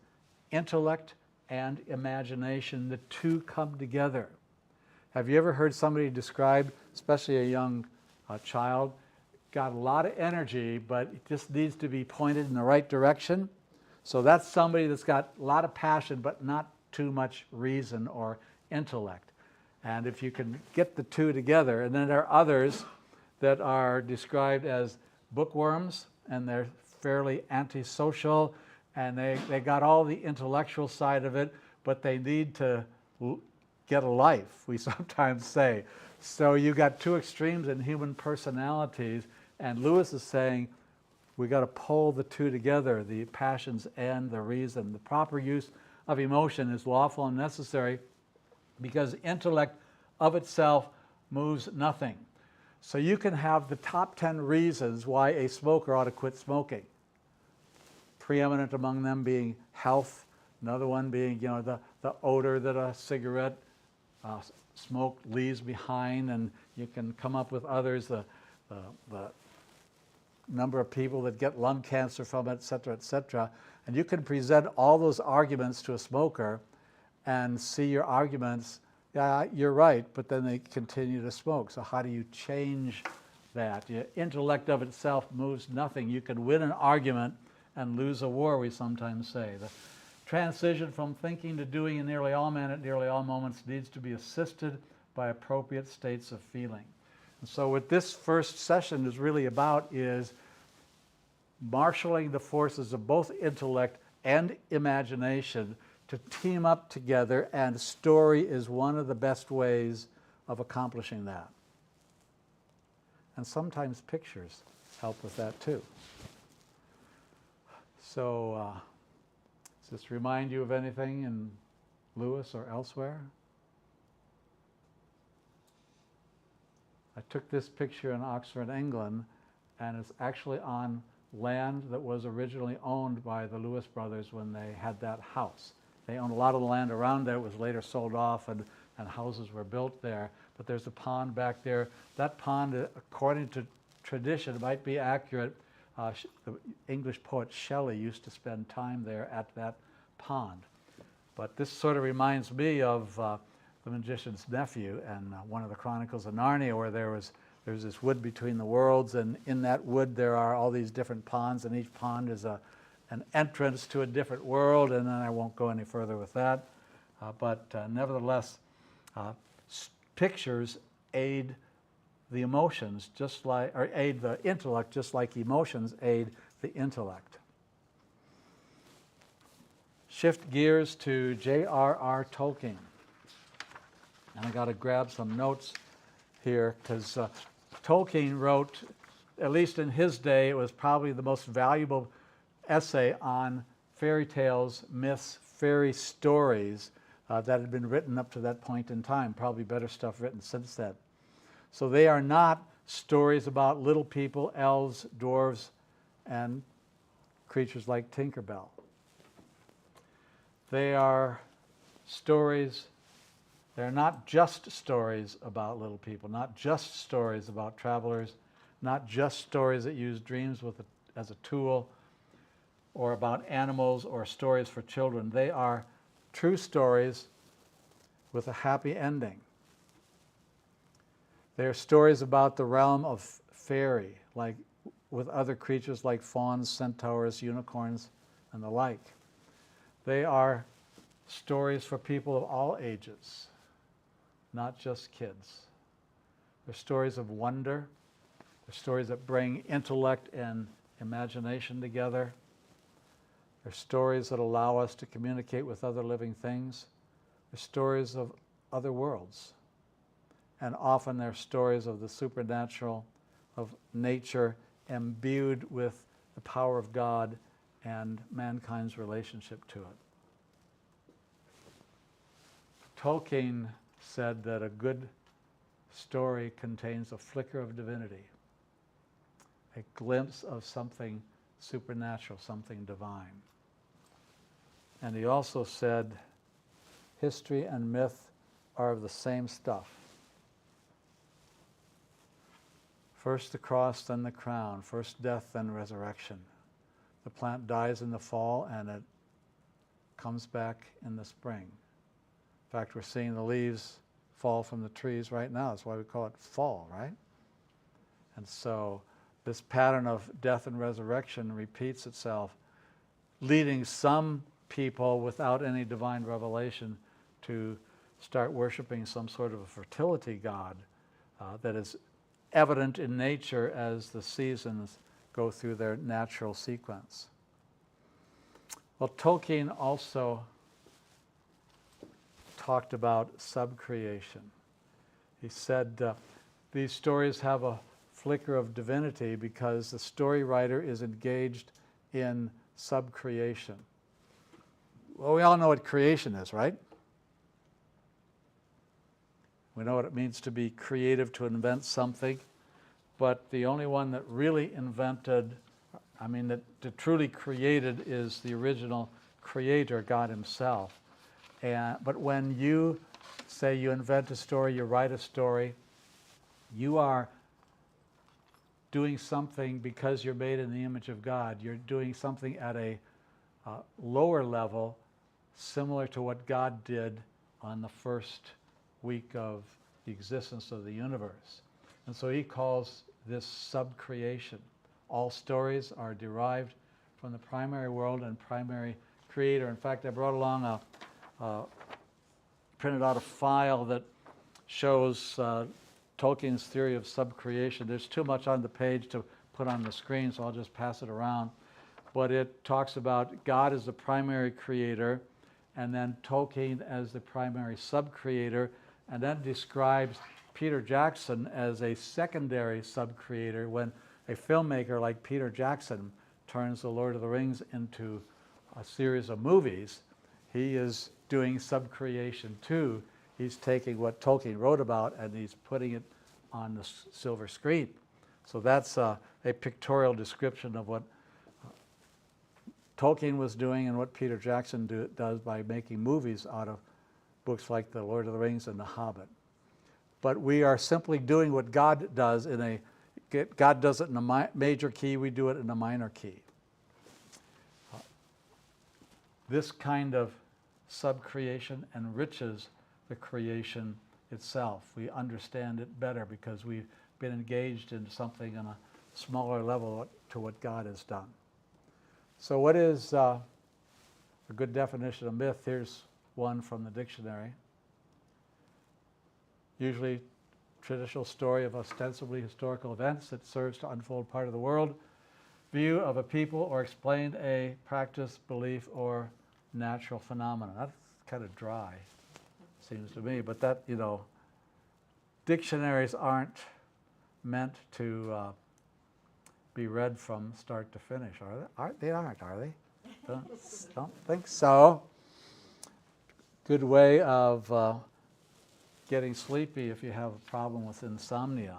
Speaker 2: intellect and imagination, the two come together. Have you ever heard somebody describe, especially a young child, got a lot of energy, but it just needs to be pointed in the right direction? So that's somebody that's got a lot of passion, but not too much reason or intellect. And if you can get the two together, and then there are others that are described as bookworms, and they're fairly antisocial, and they got all the intellectual side of it, but they need to get a life, we sometimes say. So you got two extremes in human personalities, and Lewis is saying we got to pull the two together, the passions and the reason. The proper use of emotion is lawful and necessary because intellect of itself moves nothing. So you can have the top 10 reasons why a smoker ought to quit smoking. Preeminent among them being health, another one being, the odor that a cigarette smoke leaves behind, and you can come up with others, the number of people that get lung cancer from it, et cetera, et cetera. And you can present all those arguments to a smoker and see your arguments, yeah, you're right, but then they continue to smoke. So how do you change that? Your intellect of itself moves nothing. You can win an argument and lose a war, we sometimes say. The transition from thinking to doing in nearly all men at nearly all moments needs to be assisted by appropriate states of feeling. And so what this first session is really about is marshaling the forces of both intellect and imagination to team up together, and story is one of the best ways of accomplishing that. And sometimes pictures help with that too. So, does this remind you of anything in Lewis or elsewhere? I took this picture in Oxford, England, and it's actually on land that was originally owned by the Lewis brothers when they had that house. They owned a lot of the land around there. It was later sold off, and houses were built there. But there's a pond back there. That pond, according to tradition, might be accurate. The English poet Shelley used to spend time there at that pond. But this sort of reminds me of The Magician's Nephew and one of the Chronicles of Narnia, where there's this wood between the worlds, and in that wood there are all these different ponds, and each pond is an entrance to a different world, and then I won't go any further with that. But nevertheless, pictures aid the emotions or aid the intellect just like emotions aid the intellect. Shift gears to J.R.R. Tolkien. And I got to grab some notes here because Tolkien wrote, at least in his day, it was probably the most valuable essay on fairy tales, myths, fairy stories that had been written up to that point in time. Probably better stuff written since then. So they are not stories about little people, elves, dwarves, and creatures like Tinkerbell. They are stories, they're not just stories about little people, not just stories about travelers, not just stories that use dreams as a tool, or about animals or stories for children. They are true stories with a happy ending. They are stories about the realm of fairy, like with other creatures like fauns, centaurs, unicorns, and the like. They are stories for people of all ages, not just kids. They're stories of wonder. They're stories that bring intellect and imagination together. They're stories that allow us to communicate with other living things. They're stories of other worlds. and often they're stories of the supernatural, of nature, imbued with the power of God and mankind's relationship to it. Tolkien said that a good story contains a flicker of divinity, a glimpse of something supernatural, something divine. And he also said, history and myth are of the same stuff. First the cross, then the crown. First death, then resurrection. The plant dies in the fall and it comes back in the spring. In fact, we're seeing the leaves fall from the trees right now. That's why we call it fall, right? And so this pattern of death and resurrection repeats itself, leading some people without any divine revelation to start worshiping some sort of a fertility god that is evident in nature as the seasons go through their natural sequence. Well, Tolkien also talked about subcreation. He said these stories have a flicker of divinity because the story writer is engaged in subcreation. Well, we all know what creation is, right? We know what it means to be creative, to invent something, but the only one that really invented, that truly created is the original creator, God himself. But when you say you invent a story, you write a story, you are doing something because you're made in the image of God. You're doing something at a lower level, similar to what God did on the first week of the existence of the universe. And so he calls this subcreation. All stories are derived from the primary world and primary creator. In fact, I brought along printed out a file that shows Tolkien's theory of subcreation. There's too much on the page to put on the screen, so I'll just pass it around. But it talks about God as the primary creator, and then Tolkien as the primary subcreator, and then describes Peter Jackson as a secondary subcreator when a filmmaker like Peter Jackson turns The Lord of the Rings into a series of movies. He is doing subcreation too. He's taking what Tolkien wrote about and he's putting it on the silver screen. So that's a pictorial description of what Tolkien was doing and what Peter Jackson does by making movies out of books like The Lord of the Rings and The Hobbit. But we are simply doing what God does God does it in a major key, we do it in a minor key. This kind of subcreation enriches the creation itself. We understand it better because we've been engaged in something on a smaller level to what God has done. So what is a good definition of myth? Here's one from the dictionary. Usually traditional story of ostensibly historical events that serves to unfold part of the world, view of a people, or explain a practice, belief, or natural phenomenon. That's kind of dry, seems to me, but that, dictionaries aren't meant to be read from start to finish, are they? Are they? Don't think so. Good way of getting sleepy if you have a problem with insomnia.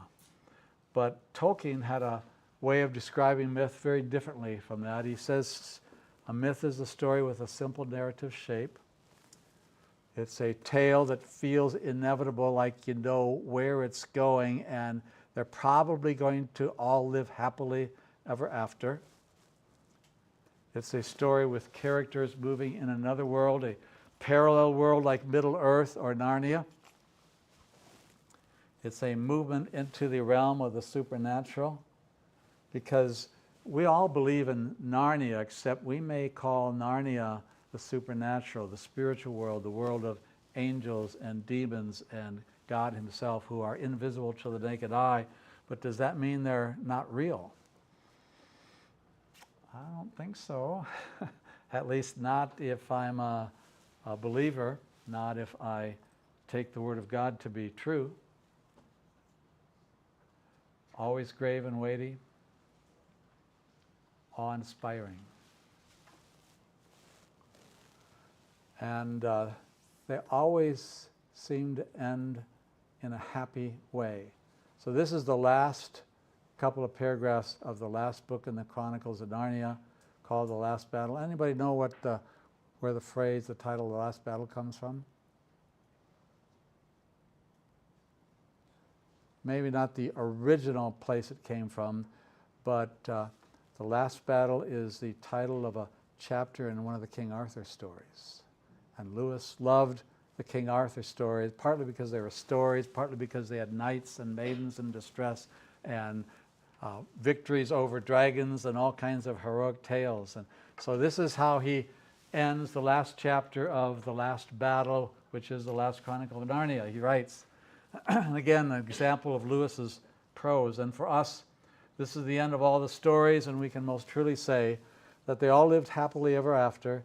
Speaker 2: But Tolkien had a way of describing myth very differently from that. He says a myth is a story with a simple narrative shape. It's a tale that feels inevitable, like you know where it's going, and they're probably going to all live happily ever after. It's a story with characters moving in another world, a parallel world like Middle-earth or Narnia. It's a movement into the realm of the supernatural, because we all believe in Narnia, except we may call Narnia the supernatural, the spiritual world, the world of angels and demons and God himself, who are invisible to the naked eye. But does that mean they're not real? I don't think so. At least not if I'm a believer, not if I take the Word of God to be true. always grave and weighty, awe-inspiring. And they always seem to end in a happy way. So this is the last couple of paragraphs of the last book in the Chronicles of Narnia, called The Last Battle. Anybody know where the phrase, the title, The Last Battle comes from? Maybe not the original place it came from, but The Last Battle is the title of a chapter in one of the King Arthur stories. And Lewis loved the King Arthur stories, partly because they were stories, partly because they had knights and maidens in distress, and victories over dragons and all kinds of heroic tales. And so this is how he ends the last chapter of The Last Battle, which is the last Chronicle of Narnia. He writes, and again, an example of Lewis's prose. And for us, this is the end of all the stories, and we can most truly say that they all lived happily ever after.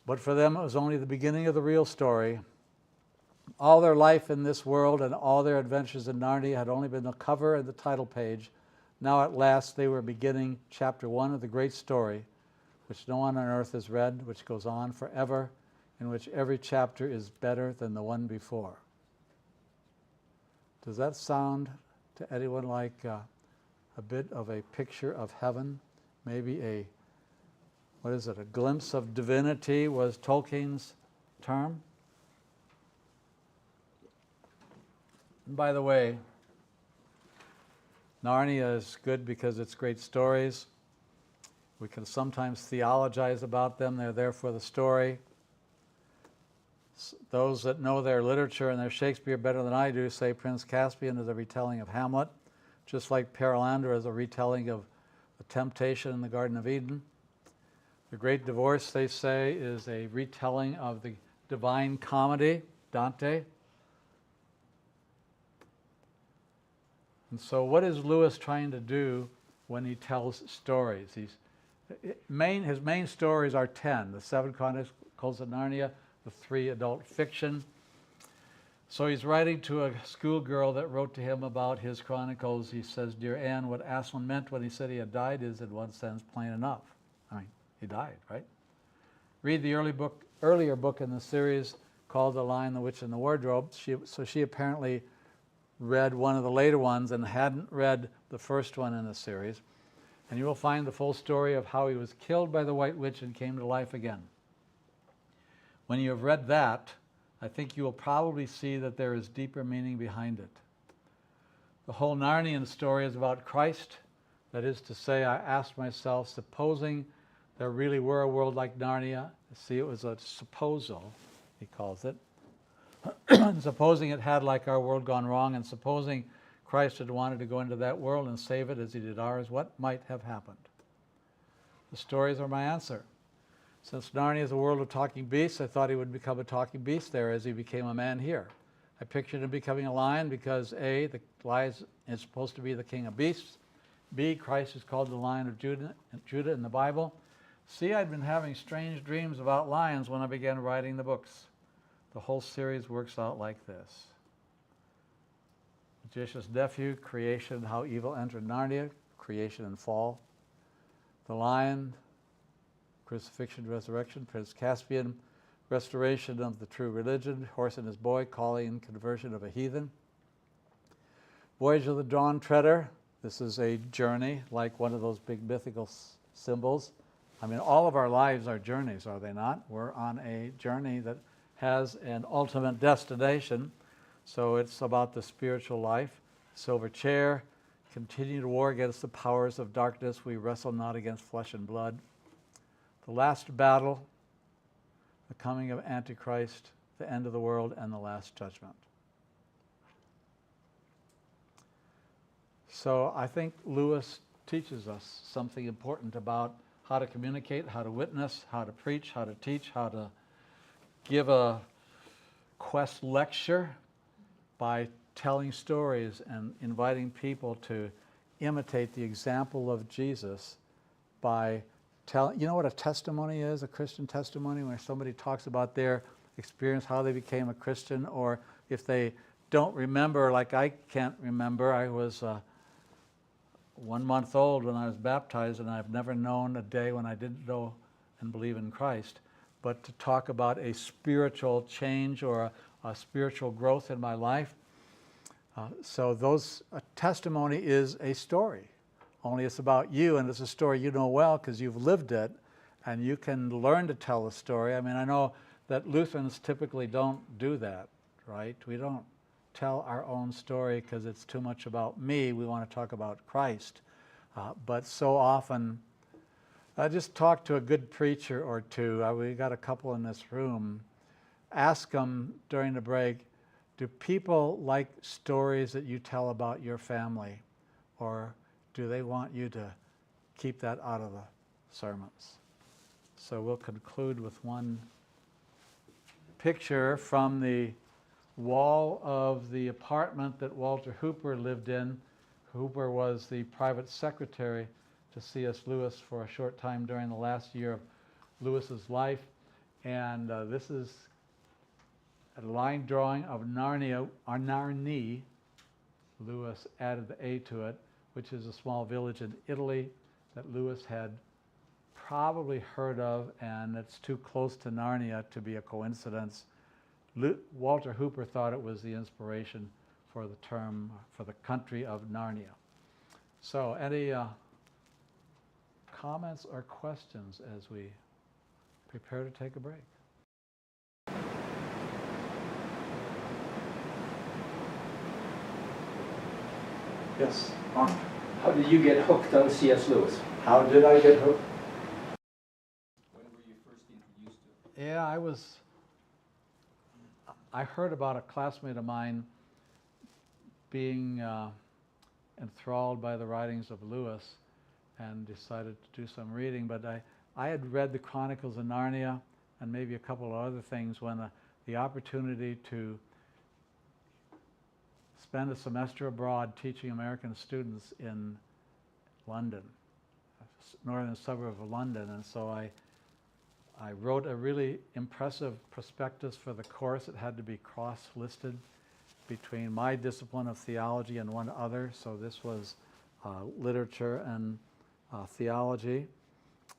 Speaker 2: But for them, it was only the beginning of the real story. All their life in this world and all their adventures in Narnia had only been the cover and the title page. Now at last they were beginning chapter 1 of the great story, which no one on earth has read, which goes on forever, in which every chapter is better than the one before. Does that sound to anyone like a bit of a picture of heaven? Maybe a glimpse of divinity was Tolkien's term? And by the way, Narnia is good because it's great stories. We can sometimes theologize about them. They're there for the story. Those that know their literature and their Shakespeare better than I do say Prince Caspian is a retelling of Hamlet, just like Perilander is a retelling of the temptation in the Garden of Eden. The Great Divorce, they say, is a retelling of the Divine Comedy, Dante. And so what is Lewis trying to do when he tells stories? His main stories are 10, the 7 Chronicles of Narnia, the 3 adult fiction. So he's writing to a schoolgirl that wrote to him about his chronicles. He says, "Dear Anne, what Aslan meant when he said he had died is, in one sense, plain enough." I mean, he died, right? Read the earlier book in the series called The Lion, the Witch, and the Wardrobe. So she apparently read one of the later ones and hadn't read the first one in the series. And you will find the full story of how he was killed by the White Witch and came to life again. When you have read that, I think you will probably see that there is deeper meaning behind it. The whole Narnian story is about Christ. That is to say, I asked myself, supposing there really were a world like Narnia, see, it was a supposal, he calls it, supposing it had, like our world, gone wrong, and supposing Christ had wanted to go into that world and save it as he did ours, what might have happened? The stories are my answer. Since Narnia is a world of talking beasts, I thought he would become a talking beast there as he became a man here. I pictured him becoming a lion because A, the lion is supposed to be the king of beasts. B, Christ is called the Lion of Judah in the Bible. C, I'd been having strange dreams about lions when I began writing the books. The whole series works out like this. Magician's Nephew, creation, how evil entered Narnia, creation and fall. The lion, crucifixion, resurrection. Prince Caspian, restoration of the true religion. Horse and his boy, calling and conversion of a heathen. Voyage of the Dawn Treader. This is a journey, like one of those big mythical symbols. I mean, all of our lives are journeys, are they not? We're on a journey that has an ultimate destination. So it's about the spiritual life. Silver chair, continued war against the powers of darkness. We wrestle not against flesh and blood. The last battle, the coming of Antichrist, the end of the world, and the last judgment. So I think Lewis teaches us something important about how to communicate, how to witness, how to preach, how to teach, how to give a quest lecture by telling stories and inviting people to imitate the example of Jesus by telling. You know what a testimony is, a Christian testimony, where somebody talks about their experience, how they became a Christian, or if they don't remember, like I can't remember. I was 1 month old when I was baptized, and I've never known a day when I didn't know and believe in Christ. But to talk about a spiritual change or a spiritual growth in my life, so a testimony is a story. Only it's about you, and it's a story you know well because you've lived it, and you can learn to tell a story. I mean, I know that Lutherans typically don't do that, right? We don't tell our own story because it's too much about me. We want to talk about Christ. But so often, I just talk to a good preacher or two. We got a couple in this room. Ask them during the break, do people like stories that you tell about your family? Or do they want you to keep that out of the sermons? So we'll conclude with one picture from the wall of the apartment that Walter Hooper lived in. Hooper was the private secretary to C.S. Lewis for a short time during the last year of Lewis's life. And this is a line drawing of Narnia, or Narni. Lewis added the A to it, which is a small village in Italy that Lewis had probably heard of, and it's too close to Narnia to be a coincidence. Walter Hooper thought it was the inspiration for the term, for the country of Narnia. So any comments or questions as we prepare to take a break? Yes.
Speaker 4: How did you get hooked on C.S. Lewis?
Speaker 2: How did I get hooked?
Speaker 4: When were you first introduced to him?
Speaker 2: Yeah, I heard about a classmate of mine being enthralled by the writings of Lewis and decided to do some reading. But I had read the Chronicles of Narnia and maybe a couple of other things when the opportunity to spend a semester abroad teaching American students in London, northern suburb of London. And so I wrote a really impressive prospectus for the course. It had to be cross-listed between my discipline of theology and one other. So this was literature and theology.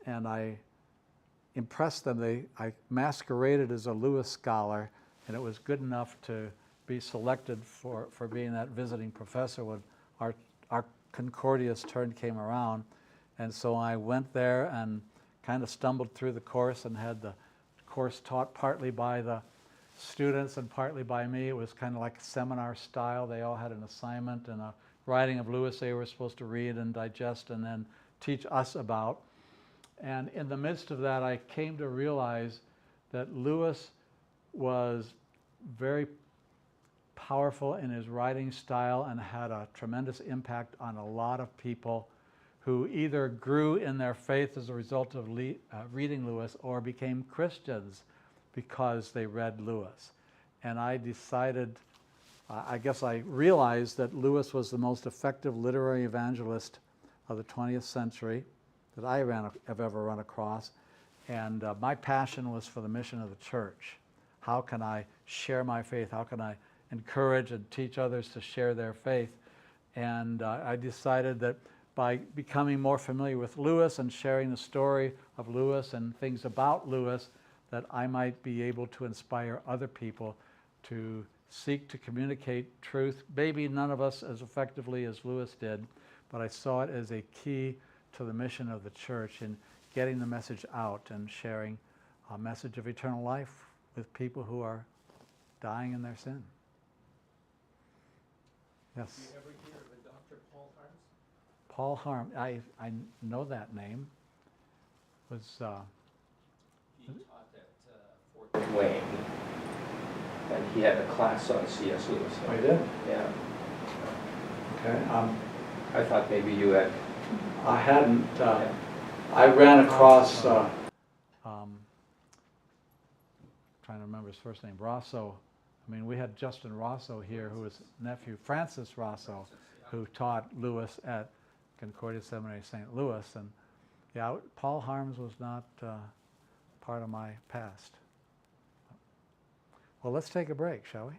Speaker 2: And I impressed them. I masqueraded as a Lewis scholar, and it was good enough to be selected for being that visiting professor when our Concordia's turn came around. And so I went there and kind of stumbled through the course and had the course taught partly by the students and partly by me. It was kind of like seminar style. They all had an assignment and a writing of Lewis they were supposed to read and digest and then teach us about. And in the midst of that, I came to realize that Lewis was very powerful in his writing style and had a tremendous impact on a lot of people who either grew in their faith as a result of reading Lewis or became Christians because they read Lewis. And I decided, I guess I realized that Lewis was the most effective literary evangelist of the 20th century that I have ever run across. And my passion was for the mission of the church. How can I share my faith? How can I encourage and teach others to share their faith? And I decided that by becoming more familiar with Lewis and sharing the story of Lewis and things about Lewis, that I might be able to inspire other people to seek to communicate truth. Maybe none of us as effectively as Lewis did, but I saw it as a key to the mission of the church in getting the message out and sharing a message of eternal life with people who are dying in their sin. Yes?
Speaker 4: Did you ever hear of a Dr. Paul Harms?
Speaker 2: Paul Harm, I know that name. Was
Speaker 4: He taught at Fort Wayne, and he had a class on C.S. Lewis.
Speaker 2: I did?
Speaker 4: Yeah.
Speaker 2: Okay.
Speaker 4: I thought maybe you had.
Speaker 2: I hadn't. I ran across. Trying to remember his first name, Rosso. I mean, we had Justin Rosso here, who was nephew Francis Rosso, who taught Lewis at Concordia Seminary, St. Louis, and yeah, Paul Harms was not part of my past. Well, let's take a break, shall we?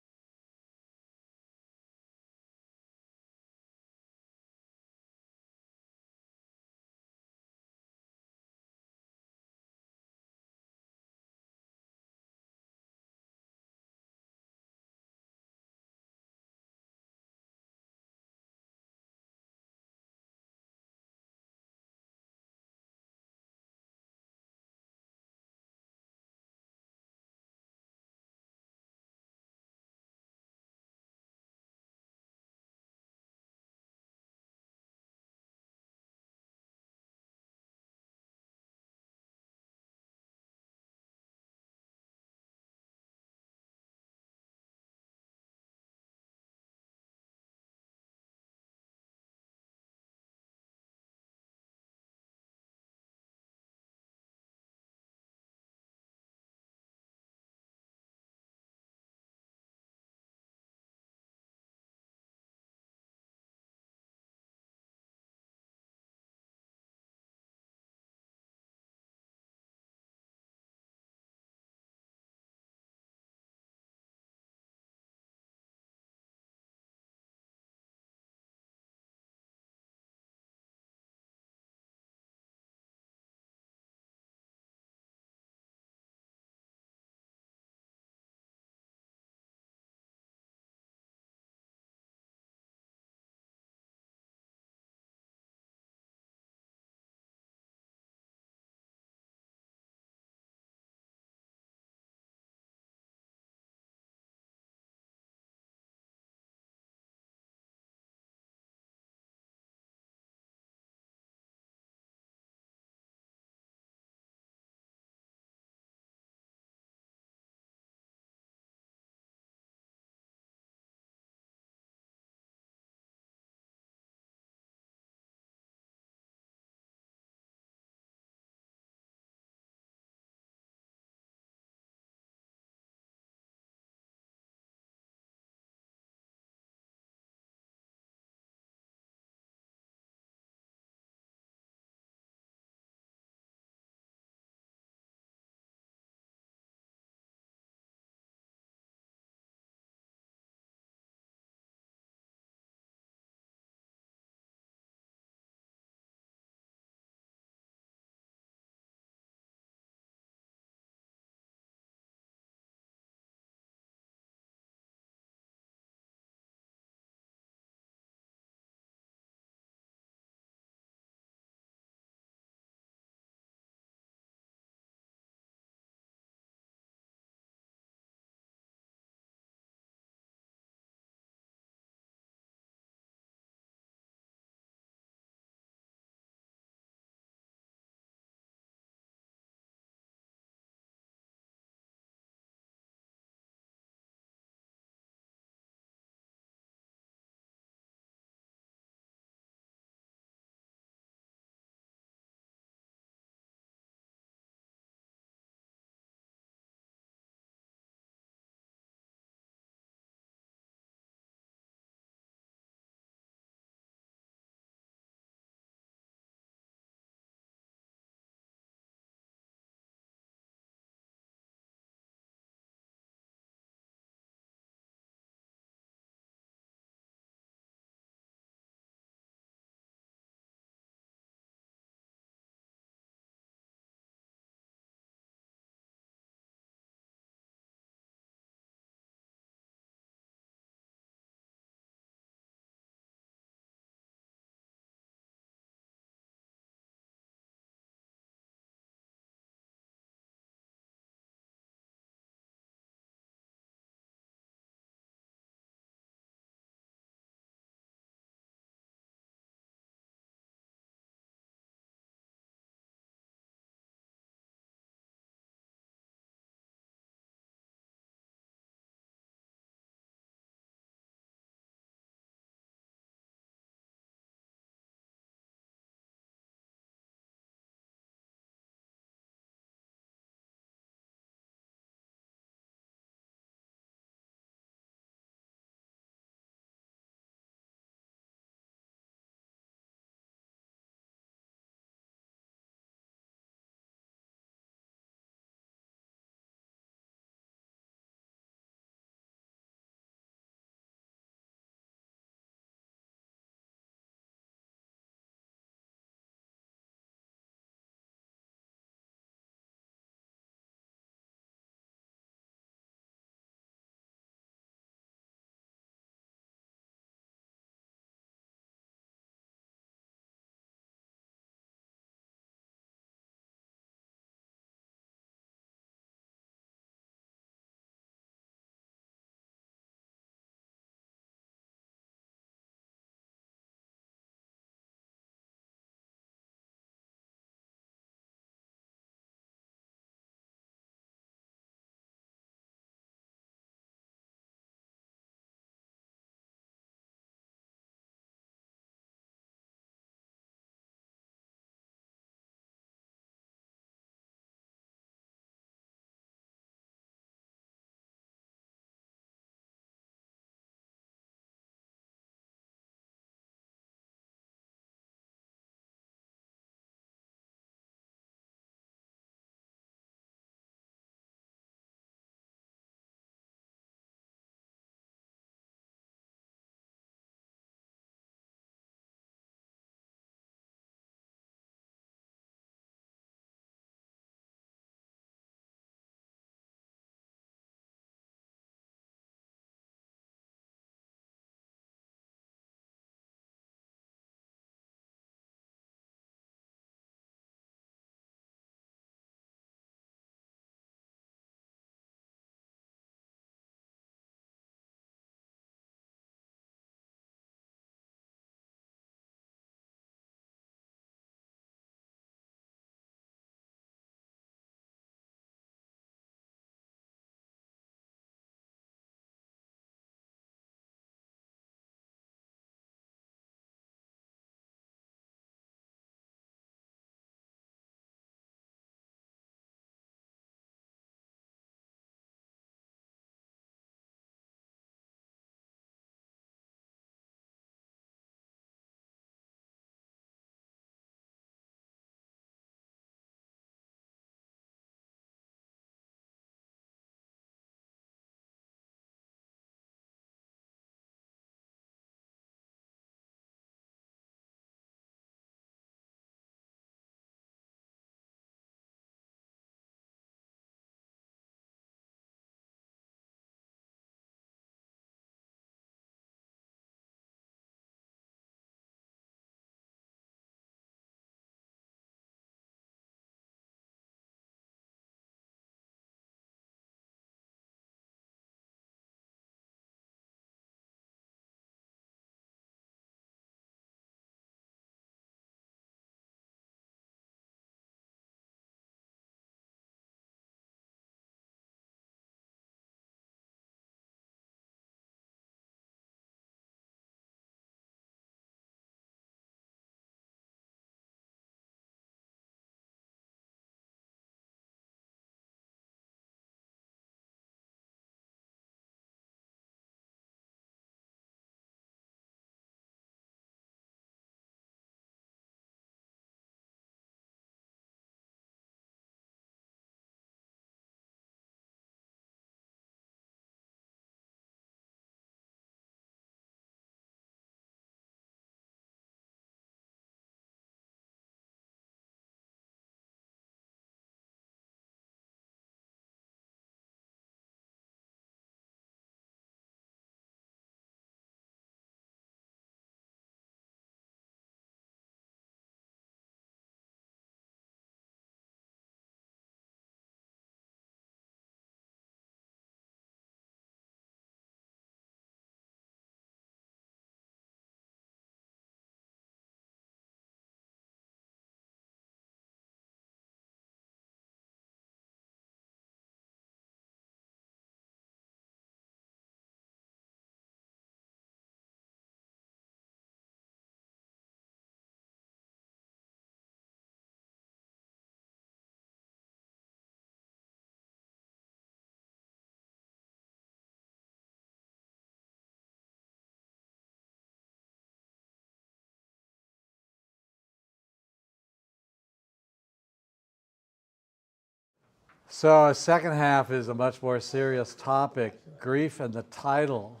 Speaker 2: So, second half is a much more serious topic, grief and the title.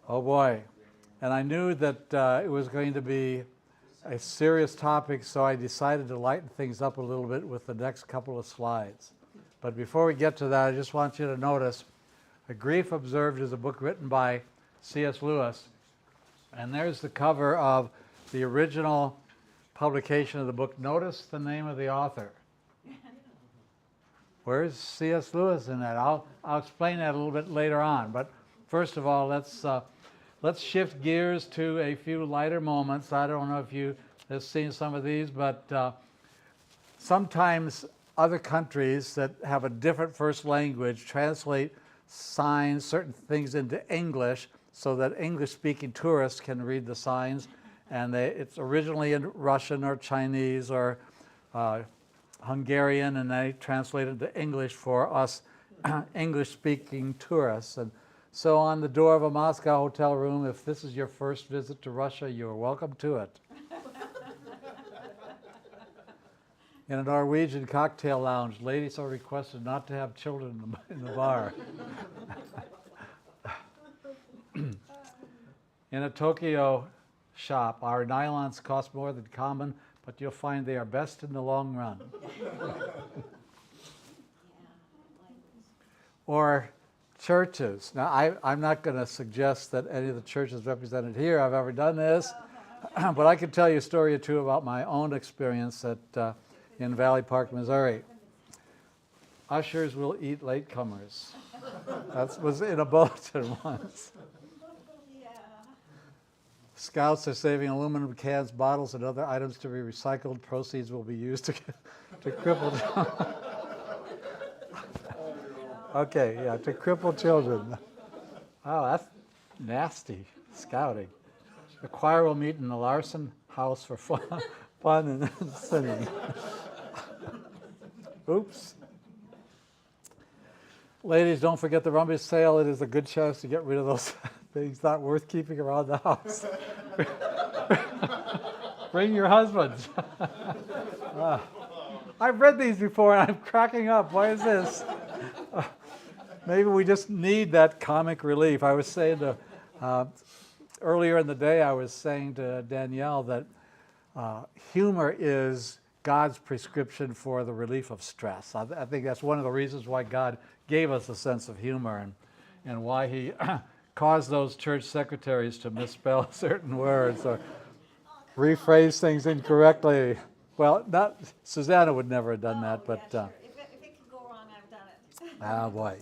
Speaker 2: Oh boy. And I knew that it was going to be a serious topic, so I decided to lighten things up a little bit with the next couple of slides. But before we get to that, I just want you to notice A Grief Observed is a book written by C.S. Lewis. And there's the cover of the original publication of the book. Notice the name of the author. Where's C.S. Lewis in that? I'll explain that a little bit later on. But first of all, let's shift gears to a few lighter moments. I don't know if you have seen some of these, but sometimes other countries that have a different first language translate signs, certain things into English so that English-speaking tourists can read the signs. And it's originally in Russian or Chinese or Hungarian, and they translate it into English for us English-speaking tourists. And so on the door of a Moscow hotel room, if this is your first visit to Russia, you're welcome to it. In a Norwegian cocktail lounge, ladies are requested not to have children in the bar. In a Tokyo shop, our nylons cost more than common, but you'll find they are best in the long run. Or churches. Now, I'm not going to suggest that any of the churches represented here have ever done this, but I can tell you a story or two about my own experience in Valley Park, Missouri. Ushers will eat latecomers. That was in a bulletin once. Scouts are saving aluminum cans, bottles, and other items to be recycled. Proceeds will be used to cripple children. Okay, yeah, to cripple children. Oh, that's nasty, scouting. The choir will meet in the Larson house for fun and singing. Oops. Ladies, don't forget the rummage sale. It is a good chance to get rid of those things not worth keeping around the house. Bring your husbands. I've read these before and I'm cracking up. Why is this? Maybe we just need that comic relief. I was saying earlier in the day, I was saying to Danielle that humor is God's prescription for the relief of stress. I think that's one of the reasons why God gave us a sense of humor and why he caused those church secretaries to misspell certain words or rephrase things incorrectly. Well, Susanna would never have done that, but...
Speaker 5: Yeah, sure. If it could go wrong, I've done it.
Speaker 2: Ah, boy.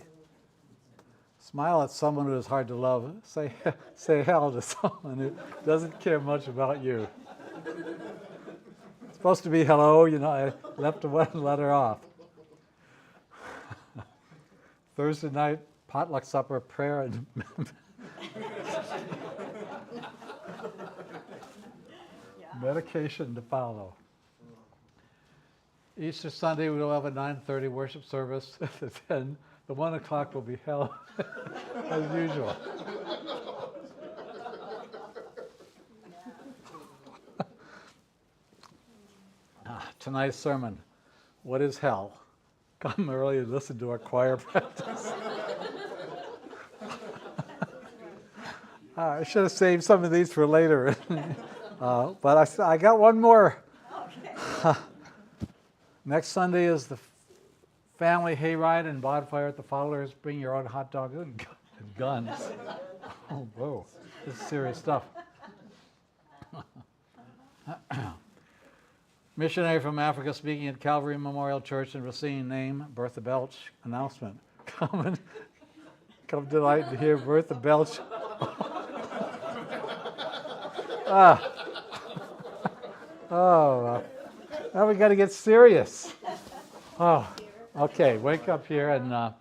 Speaker 2: Smile at someone who is hard to love. Say hell to someone who doesn't care much about you. It's supposed to be hello, I left one letter off. Thursday night, potluck supper, prayer, and medication to follow. Easter Sunday, we will have a 9:30 worship service. At 10, the 1 o'clock will be held as usual. Tonight's sermon, what is hell? Come early and listen to our choir practice. I should have saved some of these for later. But I got one more.
Speaker 5: Okay.
Speaker 2: Next Sunday is the family hayride and bonfire at the Fowlers. Bring your own hot dogs and guns. Oh, whoa. This is serious stuff. Missionary from Africa speaking at Calvary Memorial Church in Racine. Name, Bertha Belch. Announcement. Come tonight to hear Bertha Belch. Now we got to get serious. Oh, okay. Wake up here and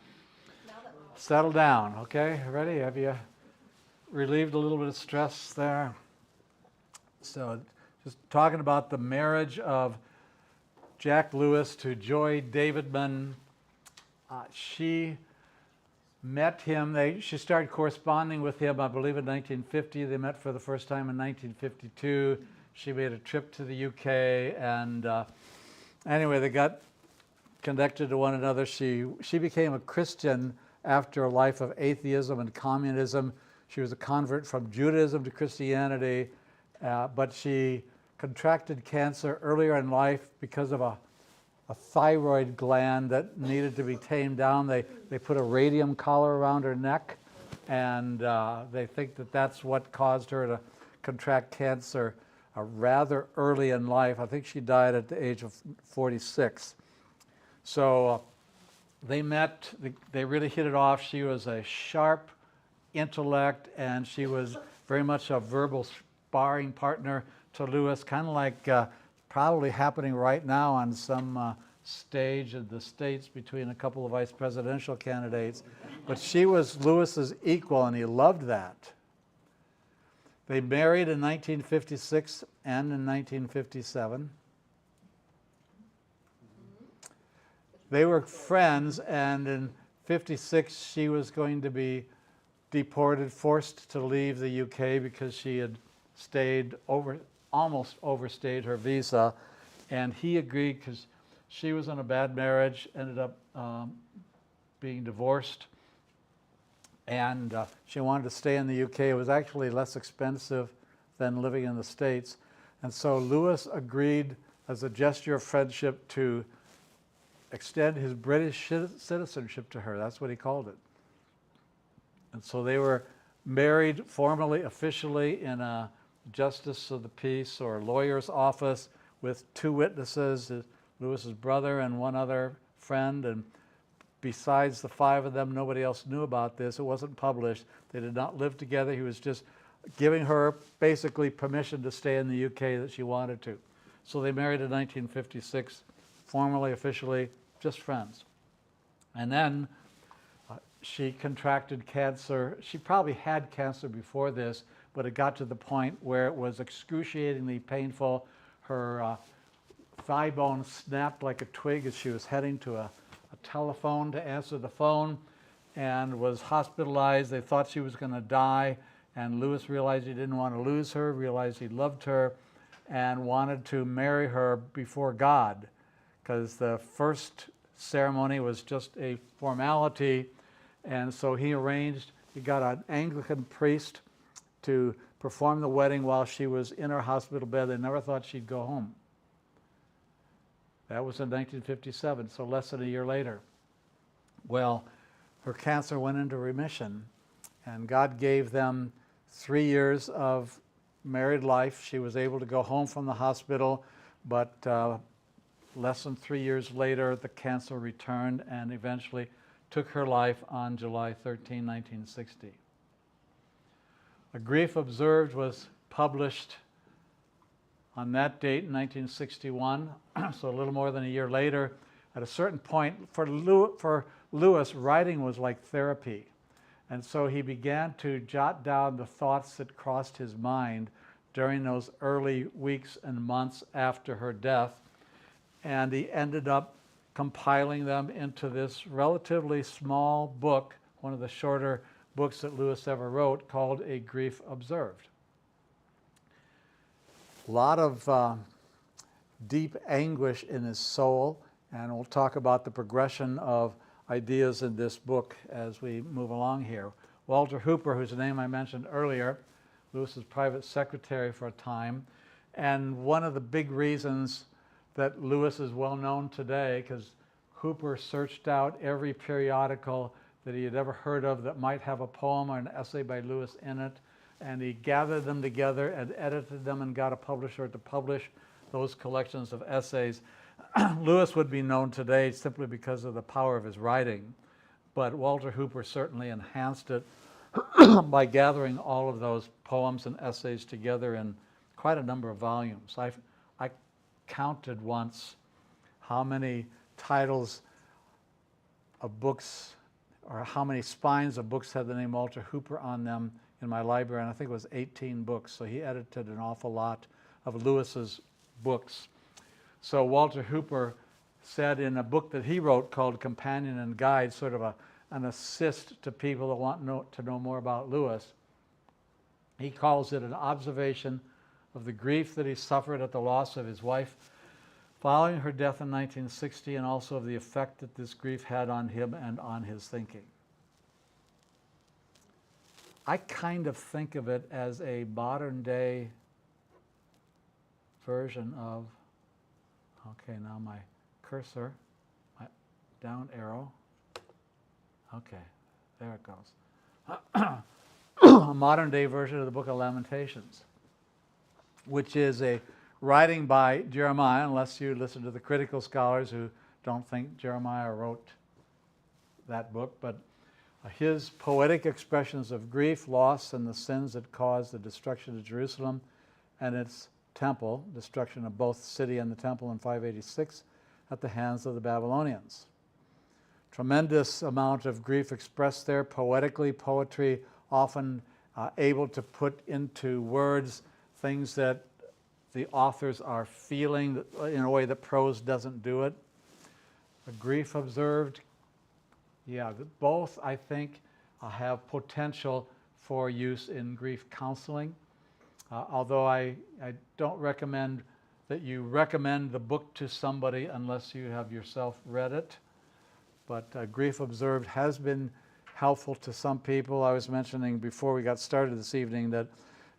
Speaker 2: settle down. Okay, ready? Have you relieved a little bit of stress there? So, just talking about the marriage of Jack Lewis to Joy Davidman. She met him. She started corresponding with him, I believe, in 1950. They met for the first time in 1952. She made a trip to the UK, and anyway, they got connected to one another. She became a Christian after a life of atheism and communism. She was a convert from Judaism to Christianity, but she contracted cancer earlier in life because of a thyroid gland that needed to be tamed down. They put a radium collar around her neck, and they think that that's what caused her to contract cancer rather early in life. I think she died at the age of 46. So they met, they really hit it off. She was a sharp intellect, and she was very much a verbal sparring partner to Lewis, kind of like probably happening right now on some stage in the States between a couple of vice presidential candidates. But she was Lewis's equal, and he loved that. They married in 1956 and in 1957. They were friends, and in 56 she was going to be deported, forced to leave the UK because she had almost overstayed her visa, and he agreed because she was in a bad marriage, ended up being divorced, and she wanted to stay in the UK. It was actually less expensive than living in the States, and so Lewis agreed as a gesture of friendship to extend his British citizenship to her. That's what he called it. And so they were married formally, officially, in a justice of the peace or lawyer's office with 2 witnesses, Lewis's brother and one other friend, and besides the 5 of them, nobody else knew about this. It wasn't published. They did not live together. He was just giving her basically permission to stay in the UK that she wanted to. So they married in 1956, formally, officially, just friends. And then she contracted cancer. She probably had cancer before this, but it got to the point where it was excruciatingly painful. Her thigh bone snapped like a twig as she was heading to a telephone to answer the phone, and was hospitalized. They thought she was going to die, and Lewis realized he didn't want to lose her, realized he loved her, and wanted to marry her before God, because the first ceremony was just a formality. And so he got an Anglican priest to perform the wedding while she was in her hospital bed. They never thought she'd go home. That was in 1957, so less than a year later. Well, her cancer went into remission, and God gave them 3 years of married life. She was able to go home from the hospital, but less than 3 years later, the cancer returned and eventually took her life on July 13, 1960. A Greif Observed was published on that date in 1961, so a little more than a year later. At a certain point, for Lewis, writing was like therapy. And so he began to jot down the thoughts that crossed his mind during those early weeks and months after her death. And he ended up compiling them into this relatively small book, one of the shorter books that Lewis ever wrote, called A Greif Observed. A lot of deep anguish in his soul, and we'll talk about the progression of ideas in this book as we move along here. Walter Hooper, whose name I mentioned earlier, Lewis's private secretary for a time, and one of the big reasons that Lewis is well known today, because Hooper searched out every periodical that he had ever heard of that might have a poem or an essay by Lewis in it, and he gathered them together and edited them and got a publisher to publish those collections of essays. Lewis would be known today simply because of the power of his writing, but Walter Hooper certainly enhanced it by gathering all of those poems and essays together in quite a number of volumes. I counted once how many titles of books or how many spines of books had the name Walter Hooper on them in my library, and I think it was 18 books. So he edited an awful lot of Lewis's books. So Walter Hooper said in a book that he wrote called Companion and Guide, sort of an assist to people that want to know more about Lewis, he calls it an observation of the grief that he suffered at the loss of his wife, following her death in 1960, and also of the effect that this grief had on him and on his thinking. I kind of think of it as a modern day version of, okay, now my cursor, my down arrow, okay, there it goes. A modern day version of the Book of Lamentations, which is a writing by Jeremiah, unless you listen to the critical scholars who don't think Jeremiah wrote that book, but his poetic expressions of grief, loss, and the sins that caused the destruction of Jerusalem and its temple, destruction of both the city and the temple in 586 at the hands of the Babylonians. Tremendous amount of grief expressed there poetically, poetry often able to put into words things that the authors are feeling in a way that prose doesn't do it. A grief observed, yeah, both I think have potential for use in grief counseling. Although I don't recommend that you recommend the book to somebody unless you have yourself read it. But Grief Observed has been helpful to some people. I was mentioning before we got started this evening that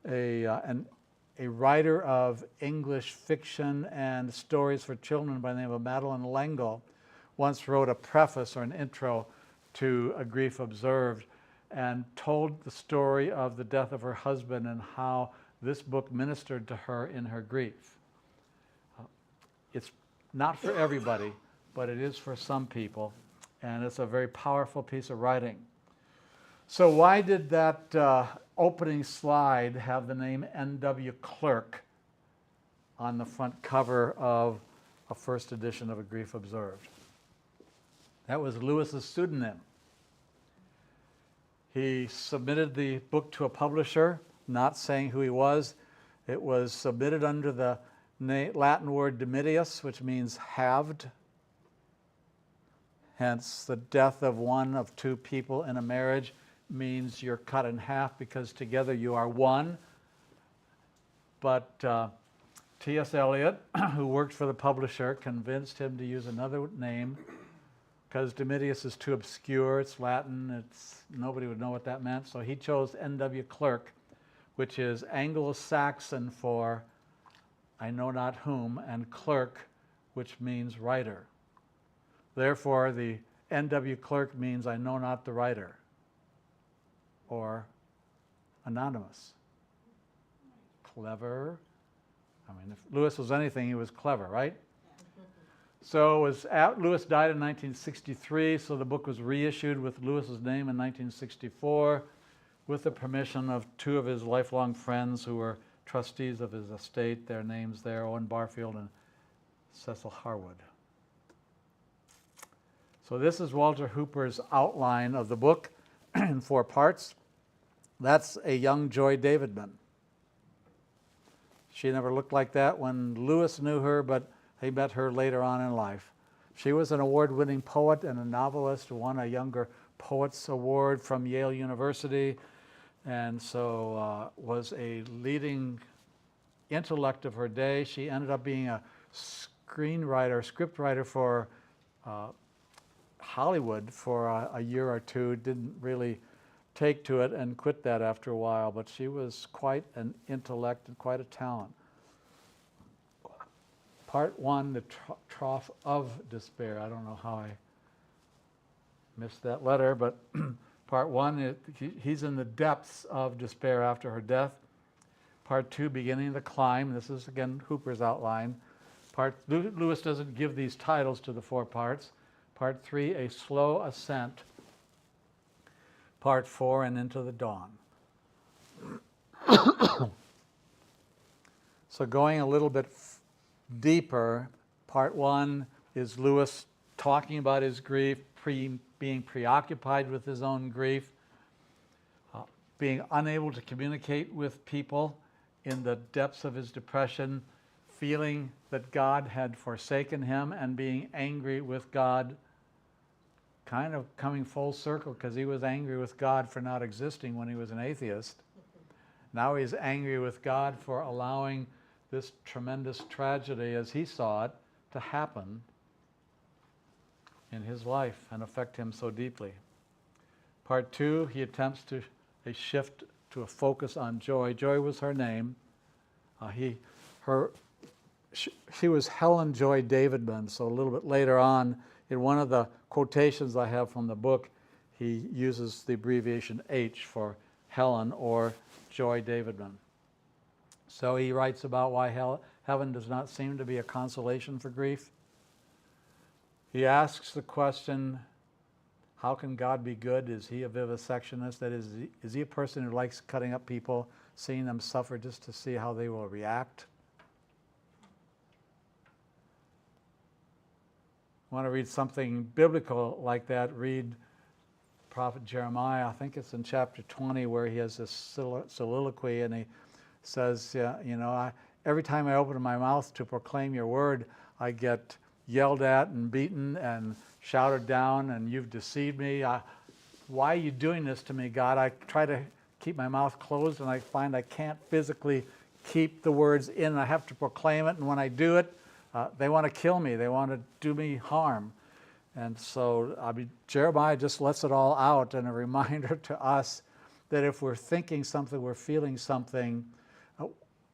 Speaker 2: a writer of English fiction and stories for children by the name of Madeline L'Engle once wrote a preface or an intro to A Grief Observed and told the story of the death of her husband and how this book ministered to her in her grief. It's not for everybody, but it is for some people, and it's a very powerful piece of writing. So why did that opening slide have the name N.W. Clerk on the front cover of a first edition of A Grief Observed? That was Lewis's pseudonym. He submitted the book to a publisher, not saying who he was. It was submitted under the Latin word dimitius, which means halved. Hence, the death of one of two people in a marriage means you're cut in half because together you are one. But T.S. Eliot, who worked for the publisher, convinced him to use another name because dimitius is too obscure. It's Latin. Nobody would know what that meant. So he chose N.W. Clerk, which is Anglo-Saxon for I know not whom, and clerk, which means writer. Therefore, the N.W. Clerk means I know not the writer, or anonymous. Clever. I mean, if Lewis was anything, he was clever, right? So Lewis died in 1963, so the book was reissued with Lewis's name in 1964 with the permission of two of his lifelong friends who were trustees of his estate. Their names there, Owen Barfield and Cecil Harwood. So this is Walter Hooper's outline of the book in 4 parts. That's a young Joy Davidman. She never looked like that when Lewis knew her, but he met her later on in life. She was an award-winning poet and a novelist, won a Younger Poets Award from Yale University, and so was a leading intellect of her day. She ended up being a scriptwriter for Hollywood for a year or two, didn't really take to it and quit that after a while, but she was quite an intellect and quite a talent. Part 1, the trough of despair. I don't know how I missed that letter, but Part 1, he's in the depths of despair after her death. Part 2, beginning the climb. This is, again, Hooper's outline. Lewis doesn't give these titles to the 4 parts. Part 3, a slow ascent. Part 4, and into the dawn. So going a little bit deeper, Part 1 is Lewis talking about his grief, being preoccupied with his own grief, being unable to communicate with people in the depths of his depression, feeling that God had forsaken him and being angry with God, kind of coming full circle because he was angry with God for not existing when he was an atheist. Now he's angry with God for allowing this tremendous tragedy, as he saw it, to happen in his life and affect him so deeply. Part 2, he attempts to a shift to a focus on joy. Joy was her name. She was Helen Joy Davidman, so a little bit later on, in one of the quotations I have from the book, he uses the abbreviation H for Helen or Joy Davidman. So he writes about why heaven does not seem to be a consolation for grief. He asks the question, how can God be good? Is he a vivisectionist? That is he a person who likes cutting up people, seeing them suffer just to see how they will react? Want to read something biblical like that? Read Prophet Jeremiah. I think it's in chapter 20 where he has this soliloquy and he says, every time I open my mouth to proclaim your word, I get yelled at and beaten and shouted down, and you've deceived me. Why are you doing this to me, God? I try to keep my mouth closed and I find I can't physically keep the words in. I have to proclaim it, and when I do it, they want to kill me. They want to do me harm. And so Jeremiah just lets it all out, and a reminder to us that if we're thinking something, we're feeling something,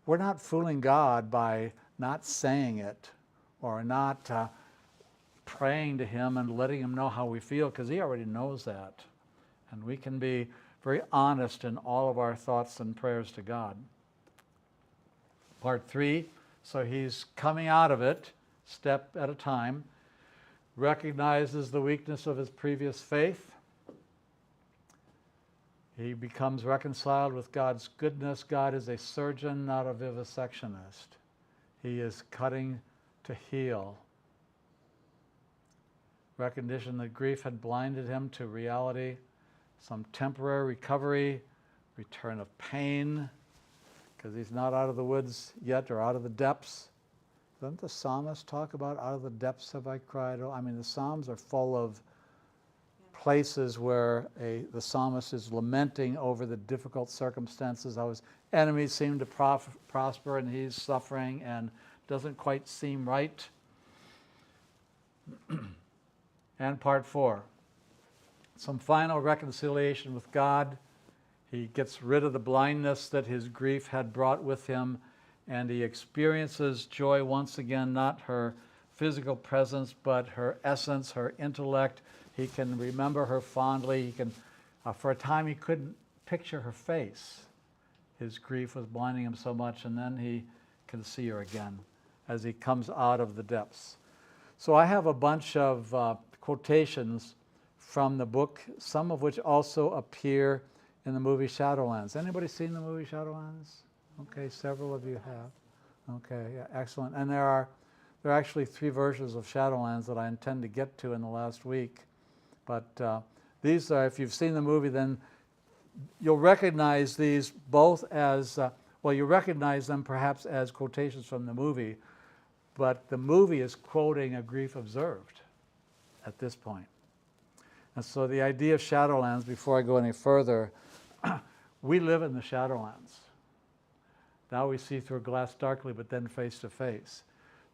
Speaker 2: we're not fooling God by not saying it or not praying to him and letting him know how we feel, because he already knows that. And we can be very honest in all of our thoughts and prayers to God. Part 3, so he's coming out of it, step at a time, recognizes the weakness of his previous faith. He becomes reconciled with God's goodness. God is a surgeon, not a vivisectionist. He is cutting to heal. Recognition that grief had blinded him to reality, some temporary recovery, return of pain, because he's not out of the woods yet or out of the depths. Doesn't the psalmist talk about out of the depths have I cried? I mean, the Psalms are full of places where the psalmist is lamenting over the difficult circumstances, how his enemies seem to prosper and he's suffering and doesn't quite seem right. And part 4, some final reconciliation with God. He gets rid of the blindness that his grief had brought with him, and he experiences joy once again, not her physical presence, but her essence, her intellect. He can remember her fondly. He can, for a time, he couldn't picture her face. His grief was blinding him so much, and then he can see her again as he comes out of the depths. So I have a bunch of quotations from the book, some of which also appear in the movie Shadowlands. Anybody seen the movie Shadowlands? Okay, several of you have. Okay, yeah, excellent. And there are actually 3 versions of Shadowlands that I intend to get to in the last week. But these are, if you've seen the movie, then you'll recognize these both as, you recognize them perhaps as quotations from the movie, but the movie is quoting a grief observed at this point. And so the idea of Shadowlands, before I go any further, we live in the Shadowlands. Now we see through a glass darkly, but then face to face.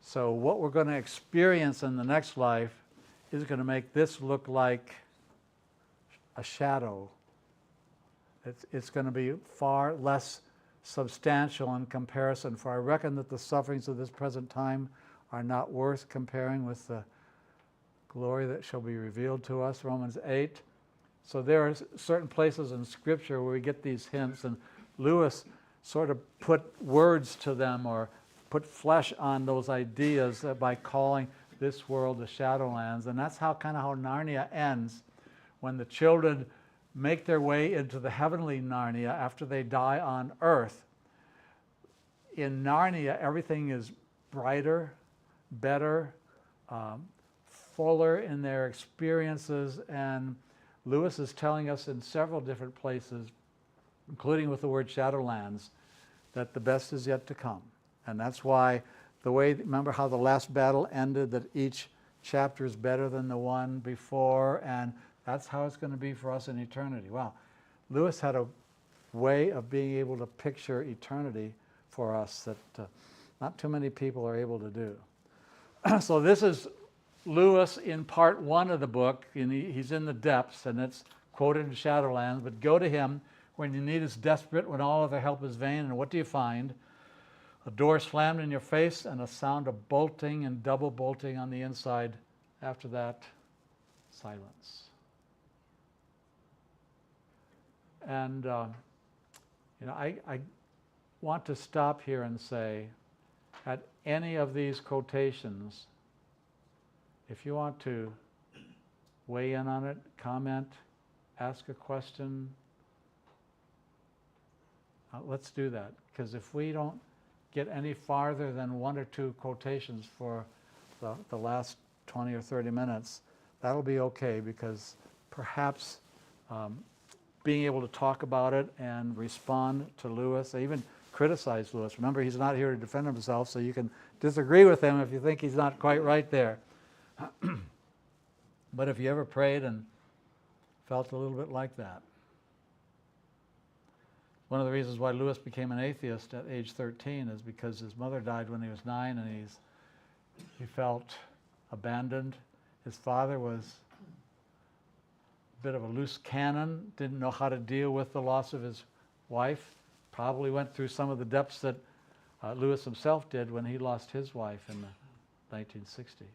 Speaker 2: So what we're going to experience in the next life is going to make this look like a shadow. It's going to be far less substantial in comparison, for I reckon that the sufferings of this present time are not worth comparing with the glory that shall be revealed to us, Romans 8. So there are certain places in Scripture where we get these hints, and Lewis sort of put words to them or put flesh on those ideas by calling this world the Shadowlands. And that's how Narnia ends, when the children make their way into the heavenly Narnia after they die on earth. In Narnia, everything is brighter, better, fuller in their experiences, and Lewis is telling us in several different places, including with the word Shadowlands, that the best is yet to come. And that's why remember how the last battle ended, that each chapter is better than the one before, and that's how it's going to be for us in eternity. Wow. Lewis had a way of being able to picture eternity for us that not too many people are able to do. So this is Lewis in part 1 of the book, and he's in the depths, and it's quoted in Shadowlands, but go to him when your need is desperate, when all other help is vain, and what do you find? A door slammed in your face and a sound of bolting and double bolting on the inside. After that, silence. And I want to stop here and say, at any of these quotations, if you want to weigh in on it, comment, ask a question, let's do that. Because if we don't get any farther than 1 or 2 quotations for the last 20 or 30 minutes, that'll be okay, because perhaps being able to talk about it and respond to Lewis, even criticize Lewis. Remember, he's not here to defend himself, so you can disagree with him if you think he's not quite right there. But if you ever prayed and felt a little bit like that. One of the reasons why Lewis became an atheist at age 13 is because his mother died when he was 9, and he felt abandoned. His father was a bit of a loose cannon, didn't know how to deal with the loss of his wife, probably went through some of the depths that Lewis himself did when he lost his wife in 1960.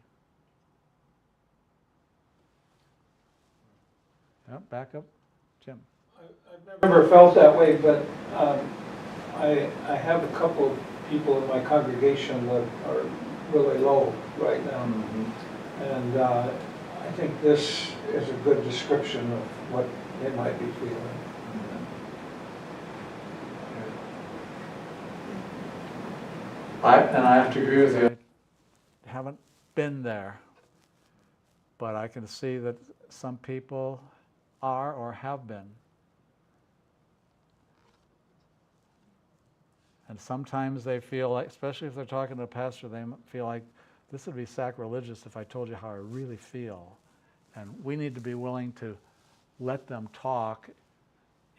Speaker 2: Yep, back up, Jim.
Speaker 3: I've never felt that way, but I have a couple of people in my congregation that are really low right now. And I think this is a good description of what they might be feeling.
Speaker 2: And I have to agree with you. I haven't been there, but I can see that some people are or have been. And sometimes they feel like, especially if they're talking to a pastor, they feel like, this would be sacrilegious if I told you how I really feel. And we need to be willing to let them talk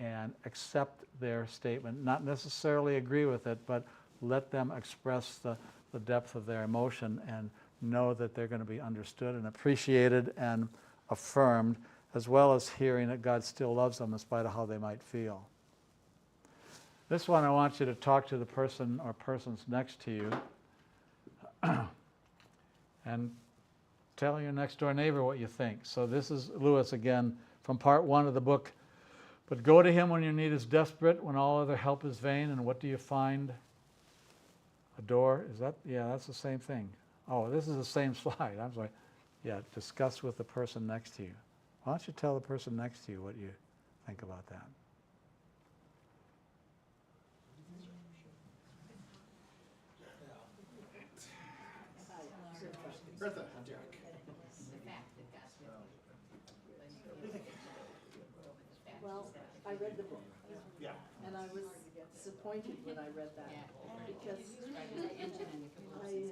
Speaker 2: and accept their statement, not necessarily agree with it, but let them express the depth of their emotion and know that they're going to be understood and appreciated and affirmed, as well as hearing that God still loves them in spite of how they might feel. This one, I want you to talk to the person or persons next to you and tell your next door neighbor what you think. So this is Lewis again from part 1 of the book. But go to him when your need is desperate, when all other help is vain, and what do you find? A door, is that, yeah, that's the same thing. Oh, this is the same slide, I'm sorry. Yeah, discuss with the person next to you. Why don't you tell the person next to you what you think about that?
Speaker 6: Bertha,
Speaker 7: Well, I read the book,
Speaker 6: yeah.
Speaker 7: and I was disappointed when I read that, because I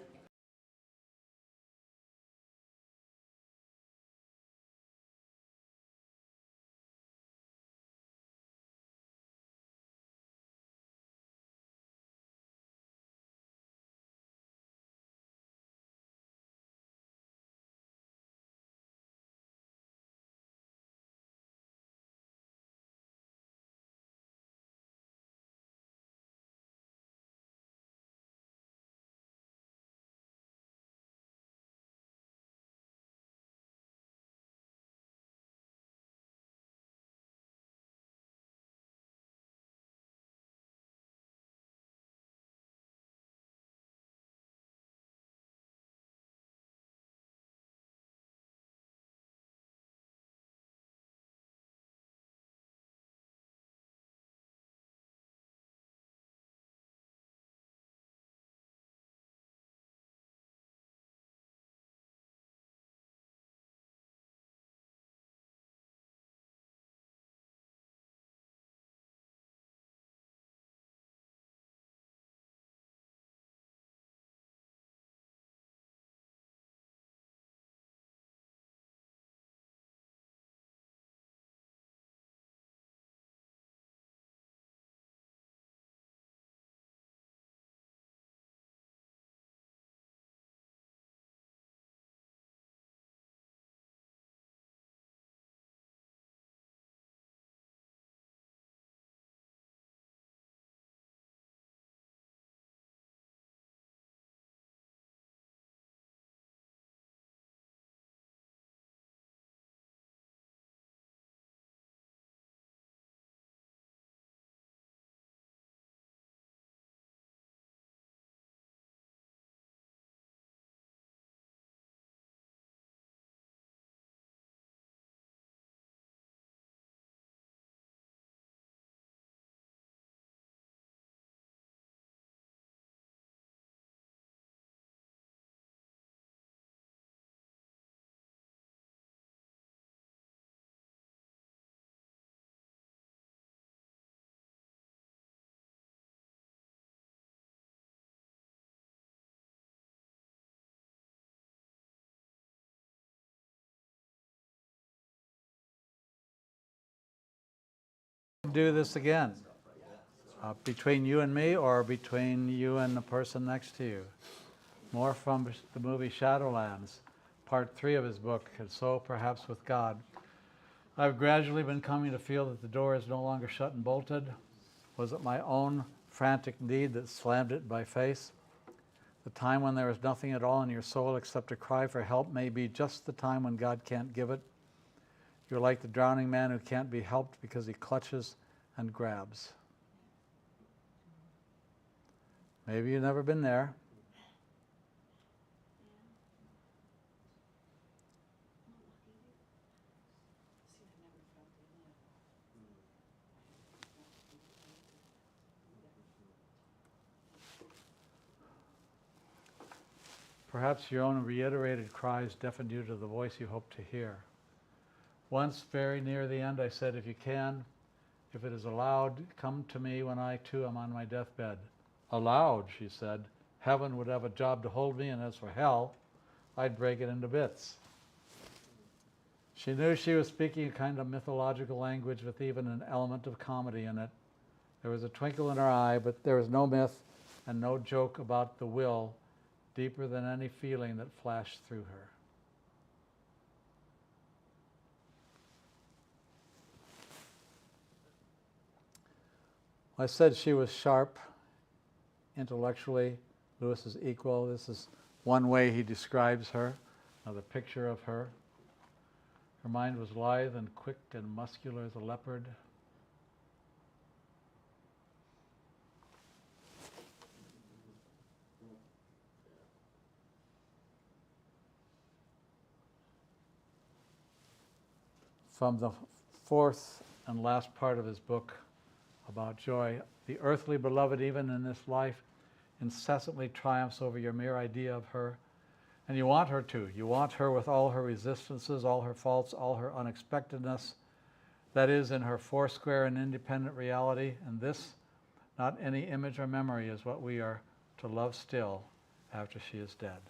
Speaker 2: do this again, between you and me or between you and the person next to you. More from the movie Shadowlands, part 3 of his book, And So Perhaps with God. I've gradually been coming to feel that the door is no longer shut and bolted. Was it my own frantic need that slammed it by face? The time when there is nothing at all in your soul except a cry for help may be just the time when God can't give it. You're like the drowning man who can't be helped because he clutches and grabs. Maybe you've never been there. Perhaps your own reiterated cries deafened you to the voice you hoped to hear. Once, very near the end, I said, if you can, if it is allowed, come to me when I too am on my deathbed. Allowed, she said. Heaven would have a job to hold me, and as for hell, I'd break it into bits. She knew she was speaking a kind of mythological language with even an element of comedy in it. There was a twinkle in her eye, but there was no myth and no joke about the will deeper than any feeling that flashed through her. I said she was sharp, intellectually. Lewis is equal. This is one way he describes her, another picture of her. Her mind was lithe and quick and muscular as a leopard. From the 4th and last part of his book about joy, the earthly beloved, even in this life, incessantly triumphs over your mere idea of her. And you want her to. You want her with all her resistances, all her faults, all her unexpectedness. That is, in her foursquare and independent reality. And this, not any image or memory, is what we are to love still after she is dead.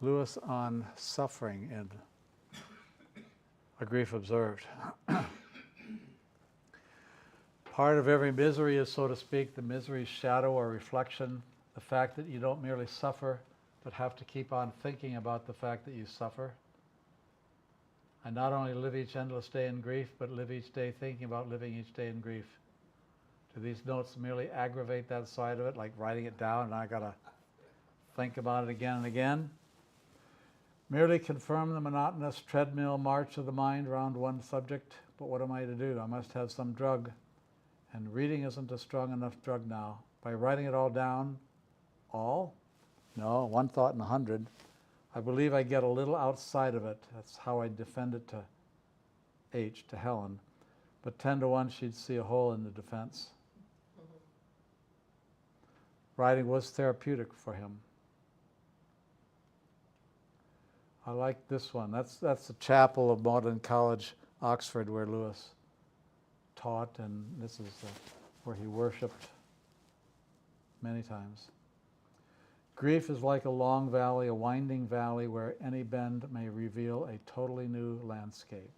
Speaker 2: Lewis on suffering in A Grief Observed. Part of every misery is, so to speak, the misery's shadow or reflection, the fact that you don't merely suffer, but have to keep on thinking about the fact that you suffer. I not only live each endless day in grief, but live each day thinking about living each day in grief. Do these notes merely aggravate that side of it, like writing it down and I gotta think about it again and again? Merely confirm the monotonous treadmill march of the mind around one subject, but what am I to do? I must have some drug, and reading isn't a strong enough drug now. By writing it all down, all? No, one thought in 100. I believe I get a little outside of it. That's how I defend it to Helen. But 10 to 1, she'd see a hole in the defense. Writing was therapeutic for him. I like this one. That's the chapel of Magdalen College, Oxford, where Lewis taught, and this is where he worshipped many times. Grief is like a long valley, a winding valley where any bend may reveal a totally new landscape.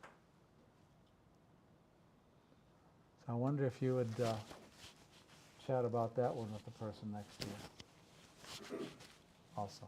Speaker 2: So I wonder if you would chat about that one with the person next to you also.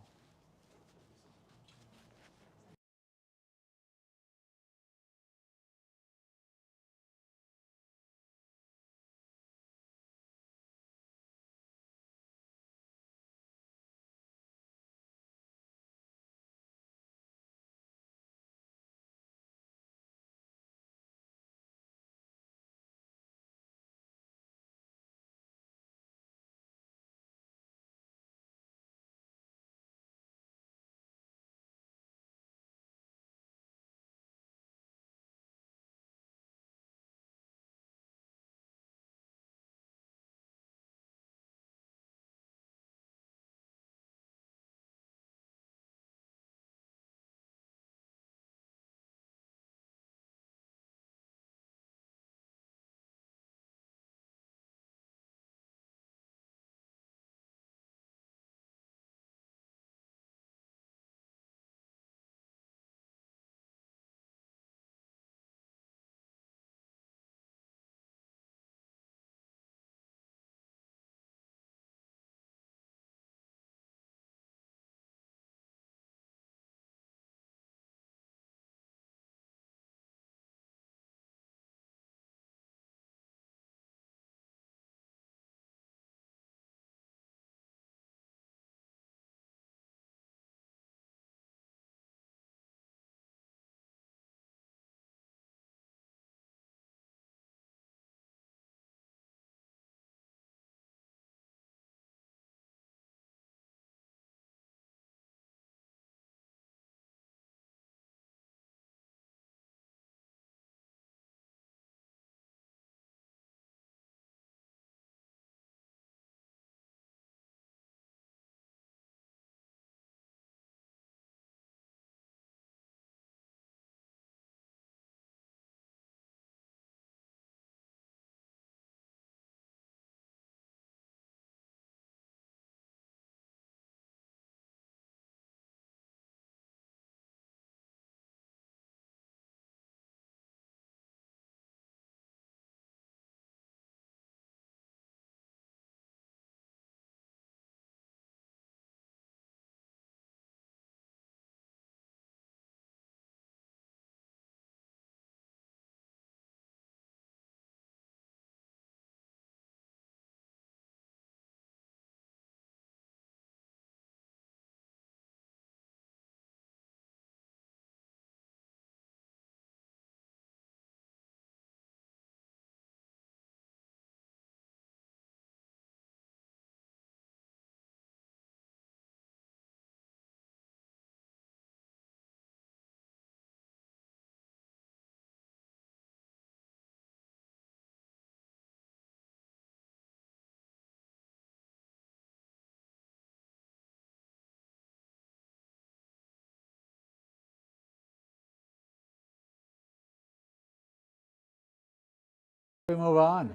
Speaker 2: We move on.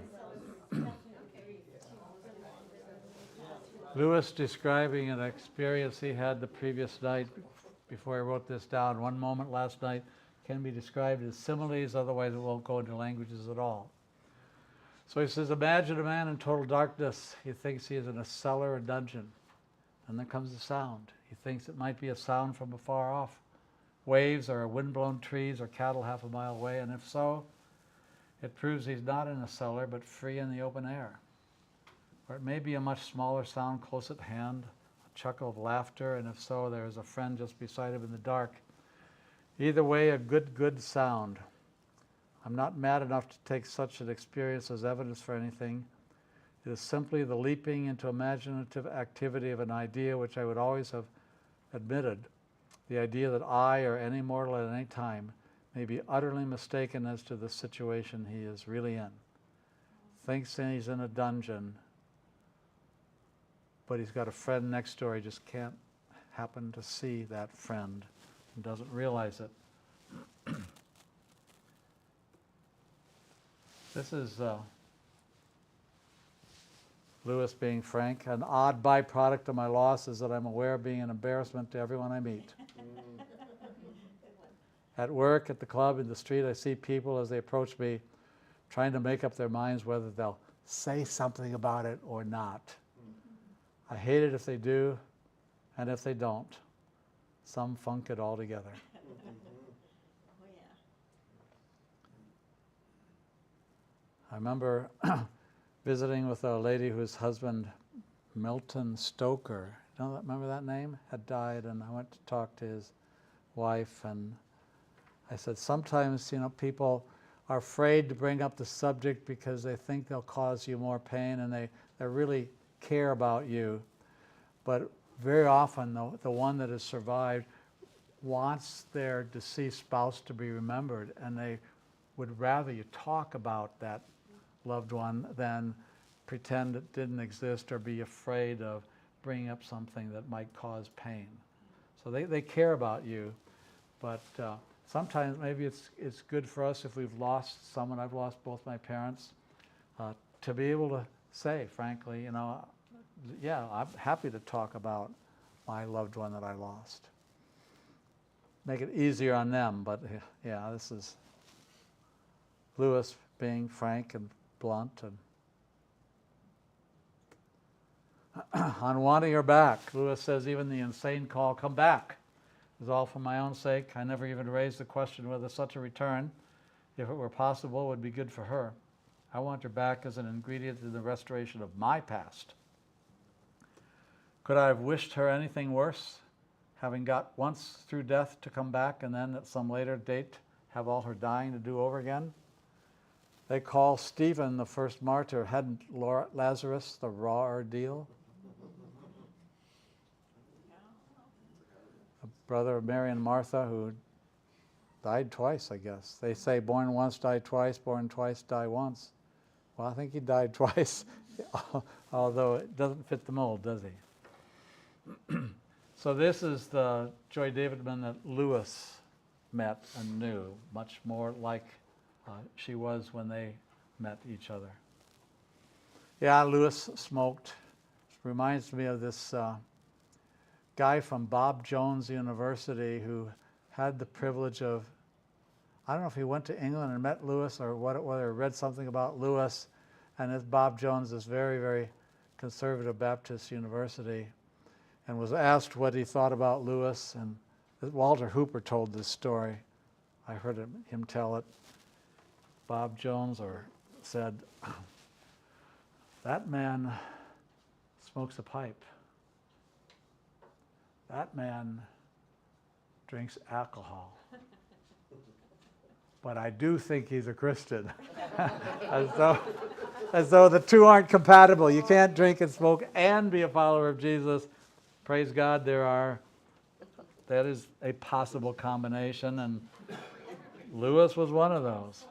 Speaker 2: Lewis describing an experience he had the previous night before I wrote this down. One moment last night can be described as similes, otherwise it won't go into languages at all. So he says, imagine a man in total darkness. He thinks he is in a cellar or dungeon. And there comes a sound. He thinks it might be a sound from afar off. Waves or wind-blown trees or cattle half a mile away, and if so, it proves he's not in a cellar but free in the open air. Or it may be a much smaller sound close at hand, a chuckle of laughter, and if so, there is a friend just beside him in the dark. Either way, a good sound. I'm not mad enough to take such an experience as evidence for anything. It is simply the leaping into imaginative activity of an idea which I would always have admitted, the idea that I or any mortal at any time may be utterly mistaken as to the situation he is really in. Thinks he's in a dungeon, but he's got a friend next door. He just can't happen to see that friend and doesn't realize it. This is Lewis being frank. An odd byproduct of my loss is that I'm aware of being an embarrassment to everyone I meet. At work, at the club, in the street, I see people as they approach me trying to make up their minds whether they'll say something about it or not. I hate it if they do, and if they don't, some funk it all together.
Speaker 5: Oh, yeah.
Speaker 2: I remember visiting with a lady whose husband, Milton Stoker, remember that name? Had died, and I went to talk to his wife, and I said, sometimes, people are afraid to bring up the subject because they think they'll cause you more pain, and they really care about you. But very often, the one that has survived wants their deceased spouse to be remembered, and they would rather you talk about that loved one than pretend it didn't exist or be afraid of bringing up something that might cause pain. So they care about you, but sometimes maybe it's good for us if we've lost someone. I've lost both my parents, to be able to say, frankly, yeah, I'm happy to talk about my loved one that I lost. Make it easier on them, but yeah, this is Lewis being frank and blunt. And on wanting her back, Lewis says, even the insane call, come back, is all for my own sake. I never even raised the question whether such a return, if it were possible, would be good for her. I want her back as an ingredient in the restoration of my past. Could I have wished her anything worse, having got once through death to come back and then at some later date have all her dying to do over again? They call Stephen the first martyr. Hadn't Lazarus the raw ordeal? A brother of Mary and Martha who died twice, I guess. They say born once, die twice, born twice, die once. Well, I think he died twice, although it doesn't fit the mold, does he? So this is the Joy Davidman that Lewis met and knew, much more like she was when they met each other. Yeah, Lewis smoked. Reminds me of this guy from Bob Jones University who had the privilege of, I don't know if he went to England and met Lewis or whether read something about Lewis. And this Bob Jones is very, very conservative Baptist university, and was asked what he thought about Lewis. And Walter Hooper told this story. I heard him tell it. Bob Jones said, that man smokes a pipe. That man drinks alcohol. But I do think he's a Christian. as though the two aren't compatible. You can't drink and smoke and be a follower of Jesus. Praise God, that is a possible combination, and Lewis was one of those.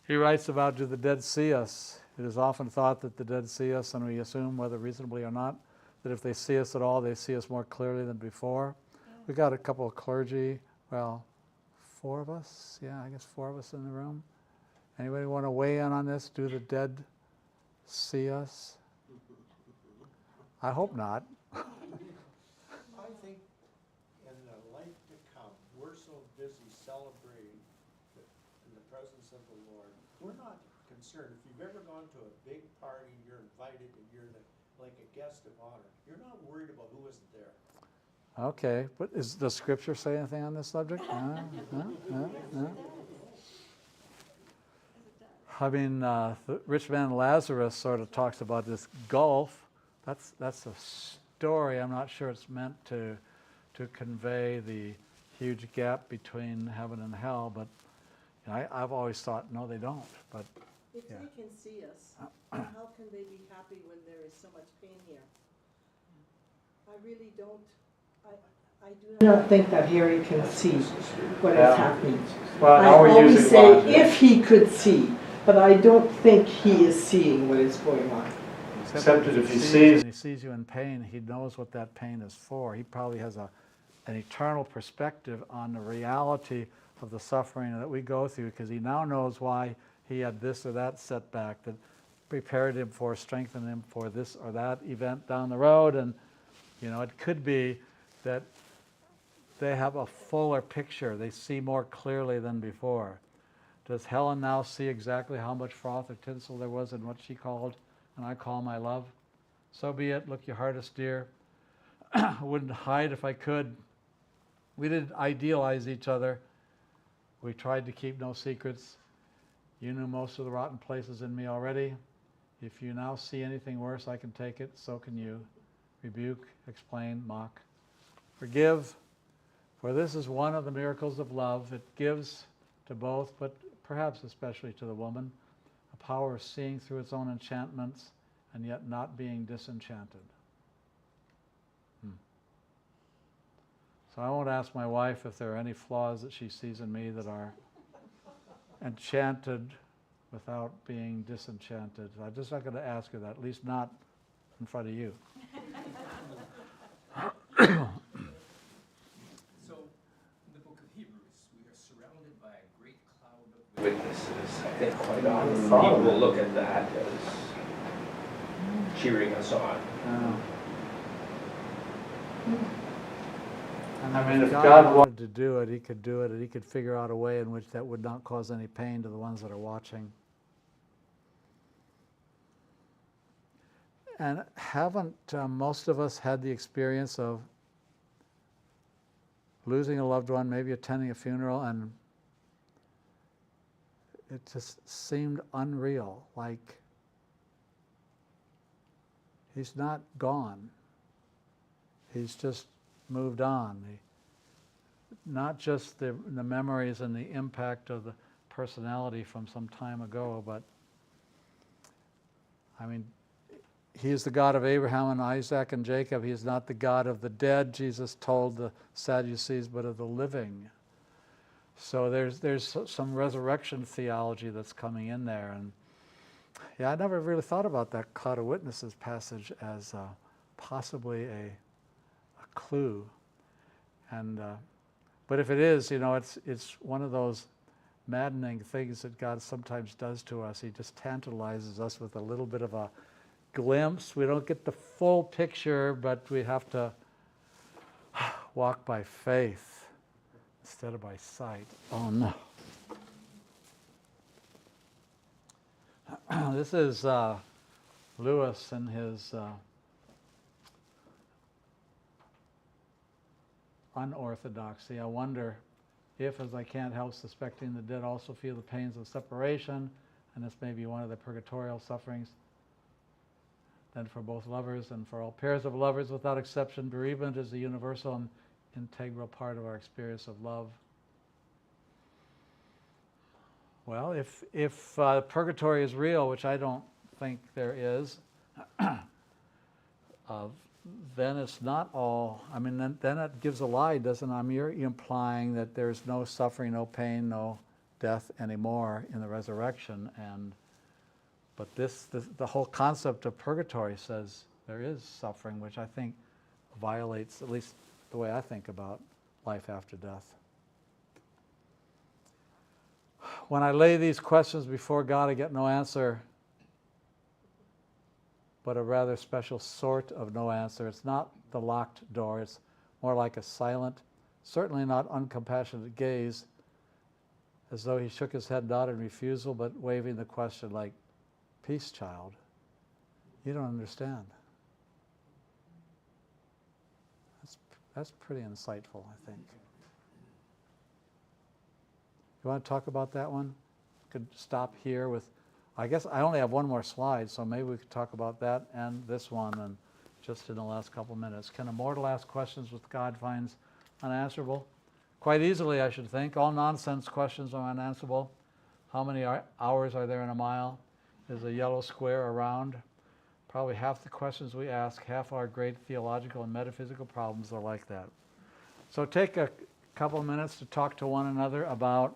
Speaker 2: He writes about, do the dead see us? It is often thought that the dead see us, and we assume, whether reasonably or not, that if they see us at all, they see us more clearly than before. We got a couple of clergy, well, 4 of us, yeah, I guess 4 of us in the room. Anybody want to weigh in on this? Do the dead see us? I hope not.
Speaker 6: I think in the life to come, we're so busy celebrating in the presence of the Lord, we're not concerned. If you've ever gone to a big party, you're invited and you're like a guest of honor, you're not worried about who isn't there.
Speaker 2: Okay, but does Scripture say anything on this subject? I mean, the rich man Lazarus sort of talks about this gulf. That's a story. I'm not sure it's meant to convey the huge gap between heaven and hell, but you know, I've always thought, no, they don't. But
Speaker 7: If
Speaker 2: yeah.
Speaker 7: they can see us, how can they be happy when there is so much pain here? I really don't, I do not think that Harry can see what is happening.
Speaker 2: Well,
Speaker 7: I
Speaker 2: now we're
Speaker 7: always
Speaker 2: using
Speaker 7: say,
Speaker 2: logic.
Speaker 7: if he could see, but I don't think he is seeing what is going on.
Speaker 2: Except that if he sees you in pain, he knows what that pain is for. He probably has an eternal perspective on the reality of the suffering that we go through, because he now knows why he had this or that setback that prepared him for, strengthened him for this or that event down the road. And you know, it could be that they have a fuller picture. They see more clearly than before. Does Helen now see exactly how much froth or tinsel there was in what she called and I call my love? So be it. Look your hardest, dear. I wouldn't hide if I could. We didn't idealize each other. We tried to keep no secrets. You knew most of the rotten places in me already. If you now see anything worse, I can take it. So can you. Rebuke, explain, mock, forgive. For this is one of the miracles of love. It gives to both, but perhaps especially to the woman, a power of seeing through its own enchantments and yet not being disenchanted. So I won't ask my wife if there are any flaws that she sees in me that are enchanted without being disenchanted. I'm just not going to ask her that, at least not in front of you.
Speaker 4: So, in the book of Hebrews, we are surrounded by a great cloud of witnesses. I think quite often people will look at that as cheering us on.
Speaker 2: I mean, if God wanted to do it, he could do it, and he could figure out a way in which that would not cause any pain to the ones that are watching. And haven't most of us had the experience of losing a loved one, maybe attending a funeral, and it just seemed unreal, like he's not gone. He's just moved on. Not just the memories and the impact of the personality from some time ago, but I mean, he is the God of Abraham and Isaac and Jacob. He is not the God of the dead, Jesus told the Sadducees, but of the living. So there's some resurrection theology that's coming in there. And yeah, I never really thought about that cloud of witnesses passage as possibly a clue. And but if it is, you know, it's one of those maddening things that God sometimes does to us. He just tantalizes us with a little bit of a glimpse. We don't get the full picture, but we have to walk by faith instead of by sight. Oh no. This is Lewis and his unorthodoxy. I wonder if, as I can't help suspecting, the dead also feel the pains of separation, and this may be one of the purgatorial sufferings. Then for both lovers and for all pairs of lovers without exception, bereavement is a universal and integral part of our experience of love. Well, if purgatory is real, which I don't think there is, then it's not all. I mean, then it gives a lie, doesn't it? I mean, you're implying that there's no suffering, no pain, no death anymore in the resurrection. But the whole concept of purgatory says there is suffering, which I think violates, at least the way I think about life after death. When I lay these questions before God, I get no answer, but a rather special sort of no answer. It's not the locked door. It's more like a silent, certainly not uncompassionate gaze, as though he shook his head not in refusal, but waving the question like, peace, child. You don't understand. That's pretty insightful, I think. You want to talk about that one? Could stop here with, I guess I only have one more slide, so maybe we could talk about that and this one and just in the last couple minutes. Can a mortal ask questions which God finds unanswerable? Quite easily, I should think. All nonsense questions are unanswerable. How many hours are there in a mile? Is a yellow square around? Probably half the questions we ask, half our great theological and metaphysical problems are like that. So take a couple minutes to talk to one another about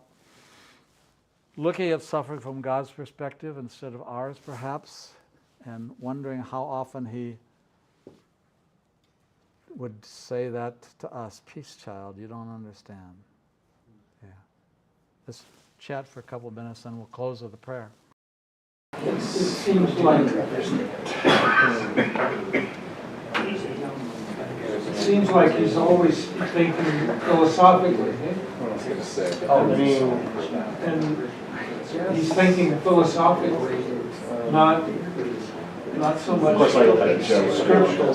Speaker 2: looking at suffering from God's perspective instead of ours, perhaps, and wondering how often he would say that to us, peace, child, you don't understand. Yeah. Let's chat for a couple of minutes, and we'll close with a prayer.
Speaker 3: It seems like he's always thinking philosophically. Eh? And he's thinking philosophically, not so much scriptural.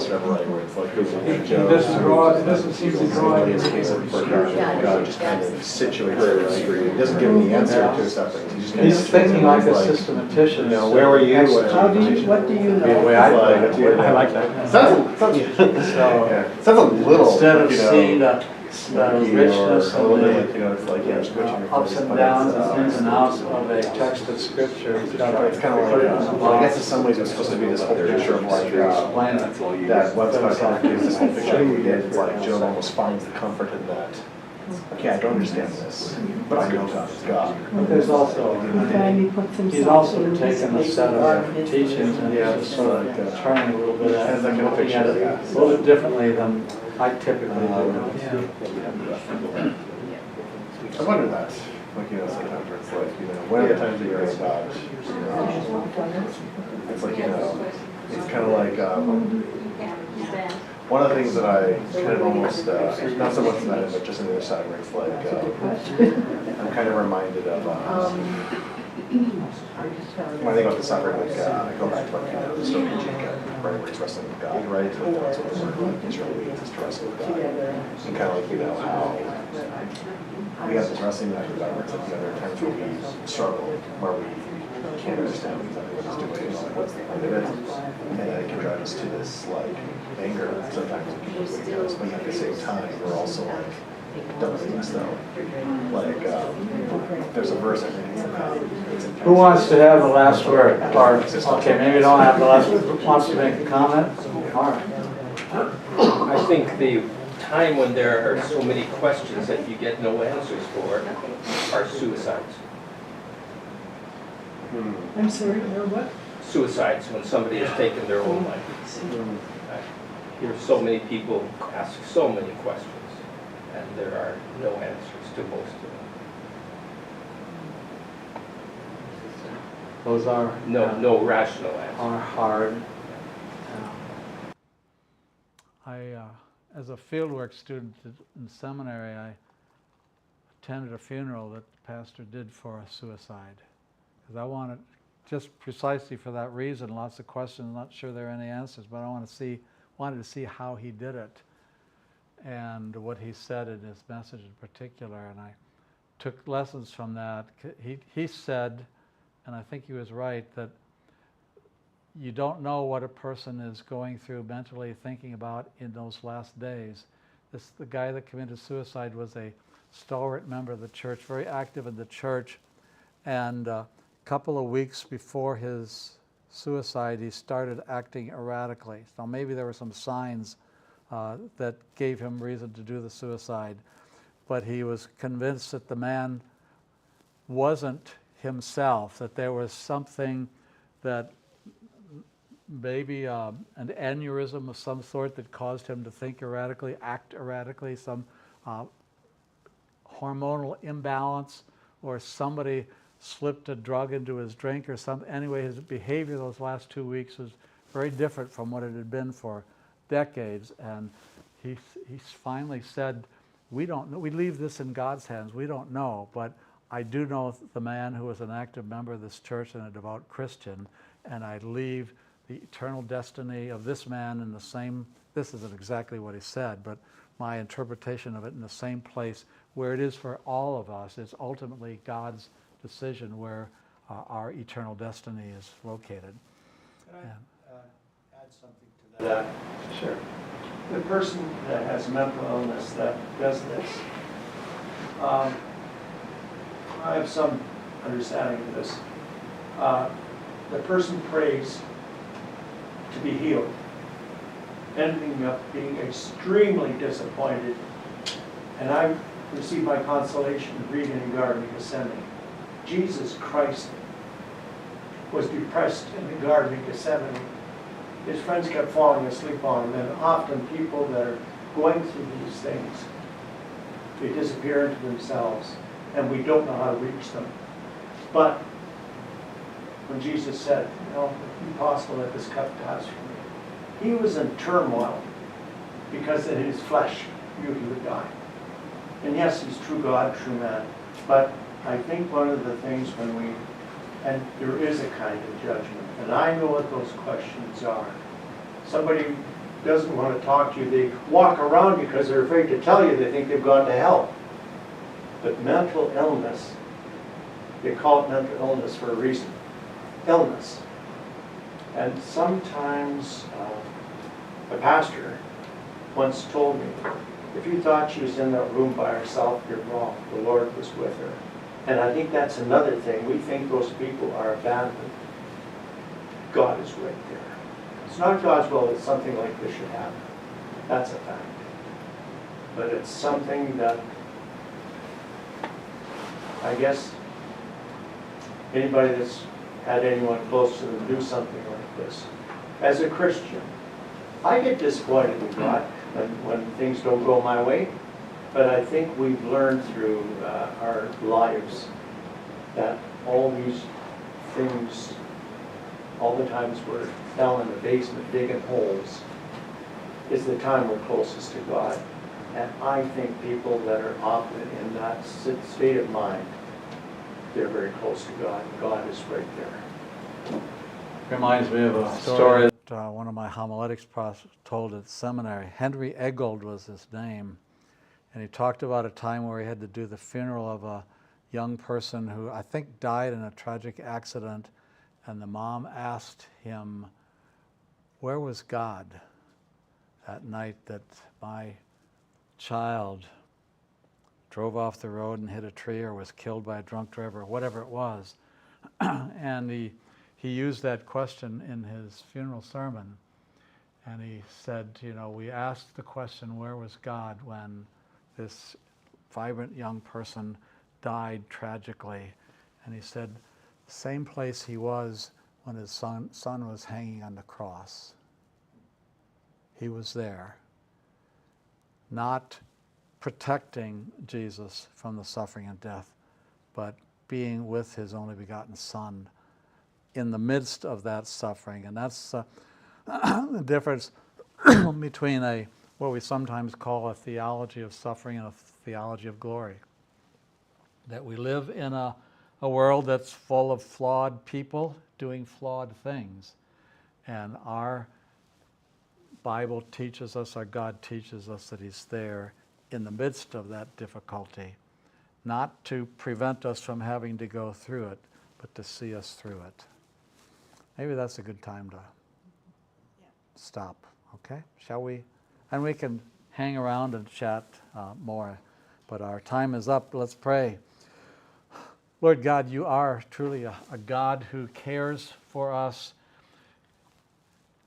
Speaker 3: It doesn't seem to draw
Speaker 8: in this case of God just kind of situates it. He doesn't give me the answer to something.
Speaker 2: He's thinking like a systematician.
Speaker 8: You know, where were you?
Speaker 7: What do you know?
Speaker 2: The way I like that.
Speaker 8: Sounds a little.
Speaker 2: Instead of
Speaker 8: you know,
Speaker 2: seeing the richness
Speaker 8: a little
Speaker 2: and
Speaker 8: bit, you know, it's like, yeah,
Speaker 2: the ups and downs and ins and outs of a text of scripture,
Speaker 8: it's kind of like, well, I guess in some ways it's supposed to be this whole picture of like, that what's about God gives this whole picture we did. It's like Job almost finds the comfort in that. Okay, I don't understand this, but I know God is God.
Speaker 2: But there's also, he's also taken a set of teachings and he's sort of turning a little bit at it, and looking at it a little bit differently than I typically do.
Speaker 8: I wonder that, like, you know, sometimes where it's like, you know, one of the times that you're in God, you know, it's like, you know, it's kind of like, one of the things that I kind of almost, not so much that, but just on the other side where it's like, I'm kind of reminded of, when I think about the suffering with God, I go back to like, you know, the story of Jacob, right, where he's wrestling with God, right? And that's what the word like Israel means, is to wrestle with God. And kind of like, you know, how we have this wrestling match with God, where it's like, you know, there are times where we struggle, where we can't understand exactly what he's doing, like, what's the point of it? And then it can drive us to this, like, anger sometimes when people wake us, but at the same time, we're also like, don't think though. Like, there's a verse I think it's in
Speaker 2: Who wants to have the last word? Or, okay, maybe don't have the last word. Wants to make a comment? All right.
Speaker 4: I think the time when there are so many questions that you get no answers for are suicides.
Speaker 7: I'm sorry, no what?
Speaker 4: Suicides, when somebody has taken their own life. I hear so many people ask so many questions, and there are no answers to most of them.
Speaker 2: Those are
Speaker 4: No rational answers.
Speaker 2: are hard. As a fieldwork student in seminary, I attended a funeral that the pastor did for a suicide. Because I wanted, just precisely for that reason, lots of questions, not sure there are any answers, but I wanted to see how he did it and what he said in his message in particular. And I took lessons from that. He said, and I think he was right, that you don't know what a person is going through mentally, thinking about in those last days. The guy that committed suicide was a stalwart member of the church, very active in the church, and a couple of weeks before his suicide, he started acting erratically. So maybe there were some signs that gave him reason to do the suicide, but he was convinced that the man wasn't himself, that there was something that maybe an aneurysm of some sort that caused him to think erratically, act erratically, some hormonal imbalance, or somebody slipped a drug into his drink or something. Anyway, his behavior those last 2 weeks was very different from what it had been for decades. And he finally said, we don't know. We leave this in God's hands. We don't know. But I do know the man who was an active member of this church and a devout Christian, and I leave the eternal destiny of this man in the same, this isn't exactly what he said, but my interpretation of it in the same place where it is for all of us. It's ultimately God's decision where our eternal destiny is located.
Speaker 6: Can I add something to that? Sure. The person that has mental illness that does this, I have some understanding of this. The person prays to be healed, ending up being extremely disappointed. And I received my consolation reading in the Garden of Gethsemane. Jesus Christ was depressed in the Garden of Gethsemane. His friends kept falling asleep on him, and often people that are going through these things, they disappear into themselves, and we don't know how to reach them. But when Jesus said, if it be possible, let this cup pass from me, he was in turmoil because in his flesh knew he would die. And yes, he's true God, true man, but I think one of the things and there is a kind of judgment, and I know what those questions are. Somebody doesn't want to talk to you, they walk around because they're afraid to tell you they think they've gone to hell. But mental illness, they call it mental illness for a reason. Illness. And sometimes a pastor once told me, if you thought she was in that room by herself, you're wrong. The Lord was with her. And I think that's another thing. We think those people are abandoned. God is right there. It's not God's will that something like this should happen. That's a fact. But it's something that I guess anybody that's had anyone close to them do something like this. As a Christian, I get disappointed in God when things don't go my way, but I think we've learned through our lives that all these things, all the times we're down in the basement digging holes, is the time we're closest to God. And I think people that are often in that state of mind, they're very close to God. God is right there.
Speaker 2: Reminds me of a story that one of my homiletics professors told at seminary. Henry Eggold was his name, and he talked about a time where he had to do the funeral of a young person who I think died in a tragic accident, and the mom asked him, where was God that night that my child drove off the road and hit a tree or was killed by a drunk driver, whatever it was. And he used that question in his funeral sermon. And he said, we asked the question, where was God when this vibrant young person died tragically? And he said, the same place he was when his son was hanging on the cross. He was there, not protecting Jesus from the suffering and death, but being with his only begotten Son in the midst of that suffering. And that's the difference between what we sometimes call a theology of suffering and a theology of glory. That we live in a world that's full of flawed people doing flawed things. And our Bible teaches us, our God teaches us that he's there in the midst of that difficulty, not to prevent us from having to go through it, but to see us through it. Maybe that's a good time to stop, okay? Shall we? And we can hang around and chat more, but our time is up. Let's pray. Lord God, you are truly a God who cares for us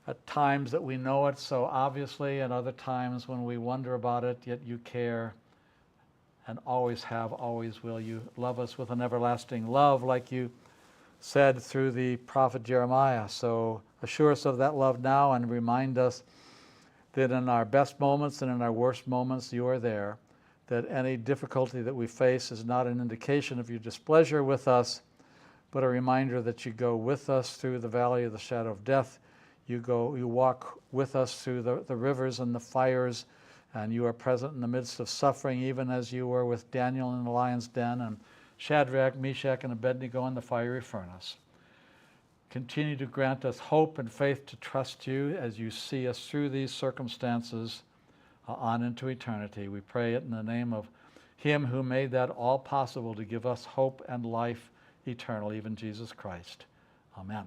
Speaker 2: at times that we know it so obviously, and other times when we wonder about it, yet you care and always have, always will. You love us with an everlasting love, like you said through the prophet Jeremiah. So assure us of that love now and remind us that in our best moments and in our worst moments, you are there, that any difficulty that we face is not an indication of your displeasure with us, but a reminder that you go with us through the valley of the shadow of death. You walk with us through the rivers and the fires, and you are present in the midst of suffering, even as you were with Daniel in the lion's den and Shadrach, Meshach, and Abednego in the fiery furnace. Continue to grant us hope and faith to trust you as you see us through these circumstances on into eternity. We pray it in the name of him who made that all possible to give us hope and life eternal, even Jesus Christ. Amen.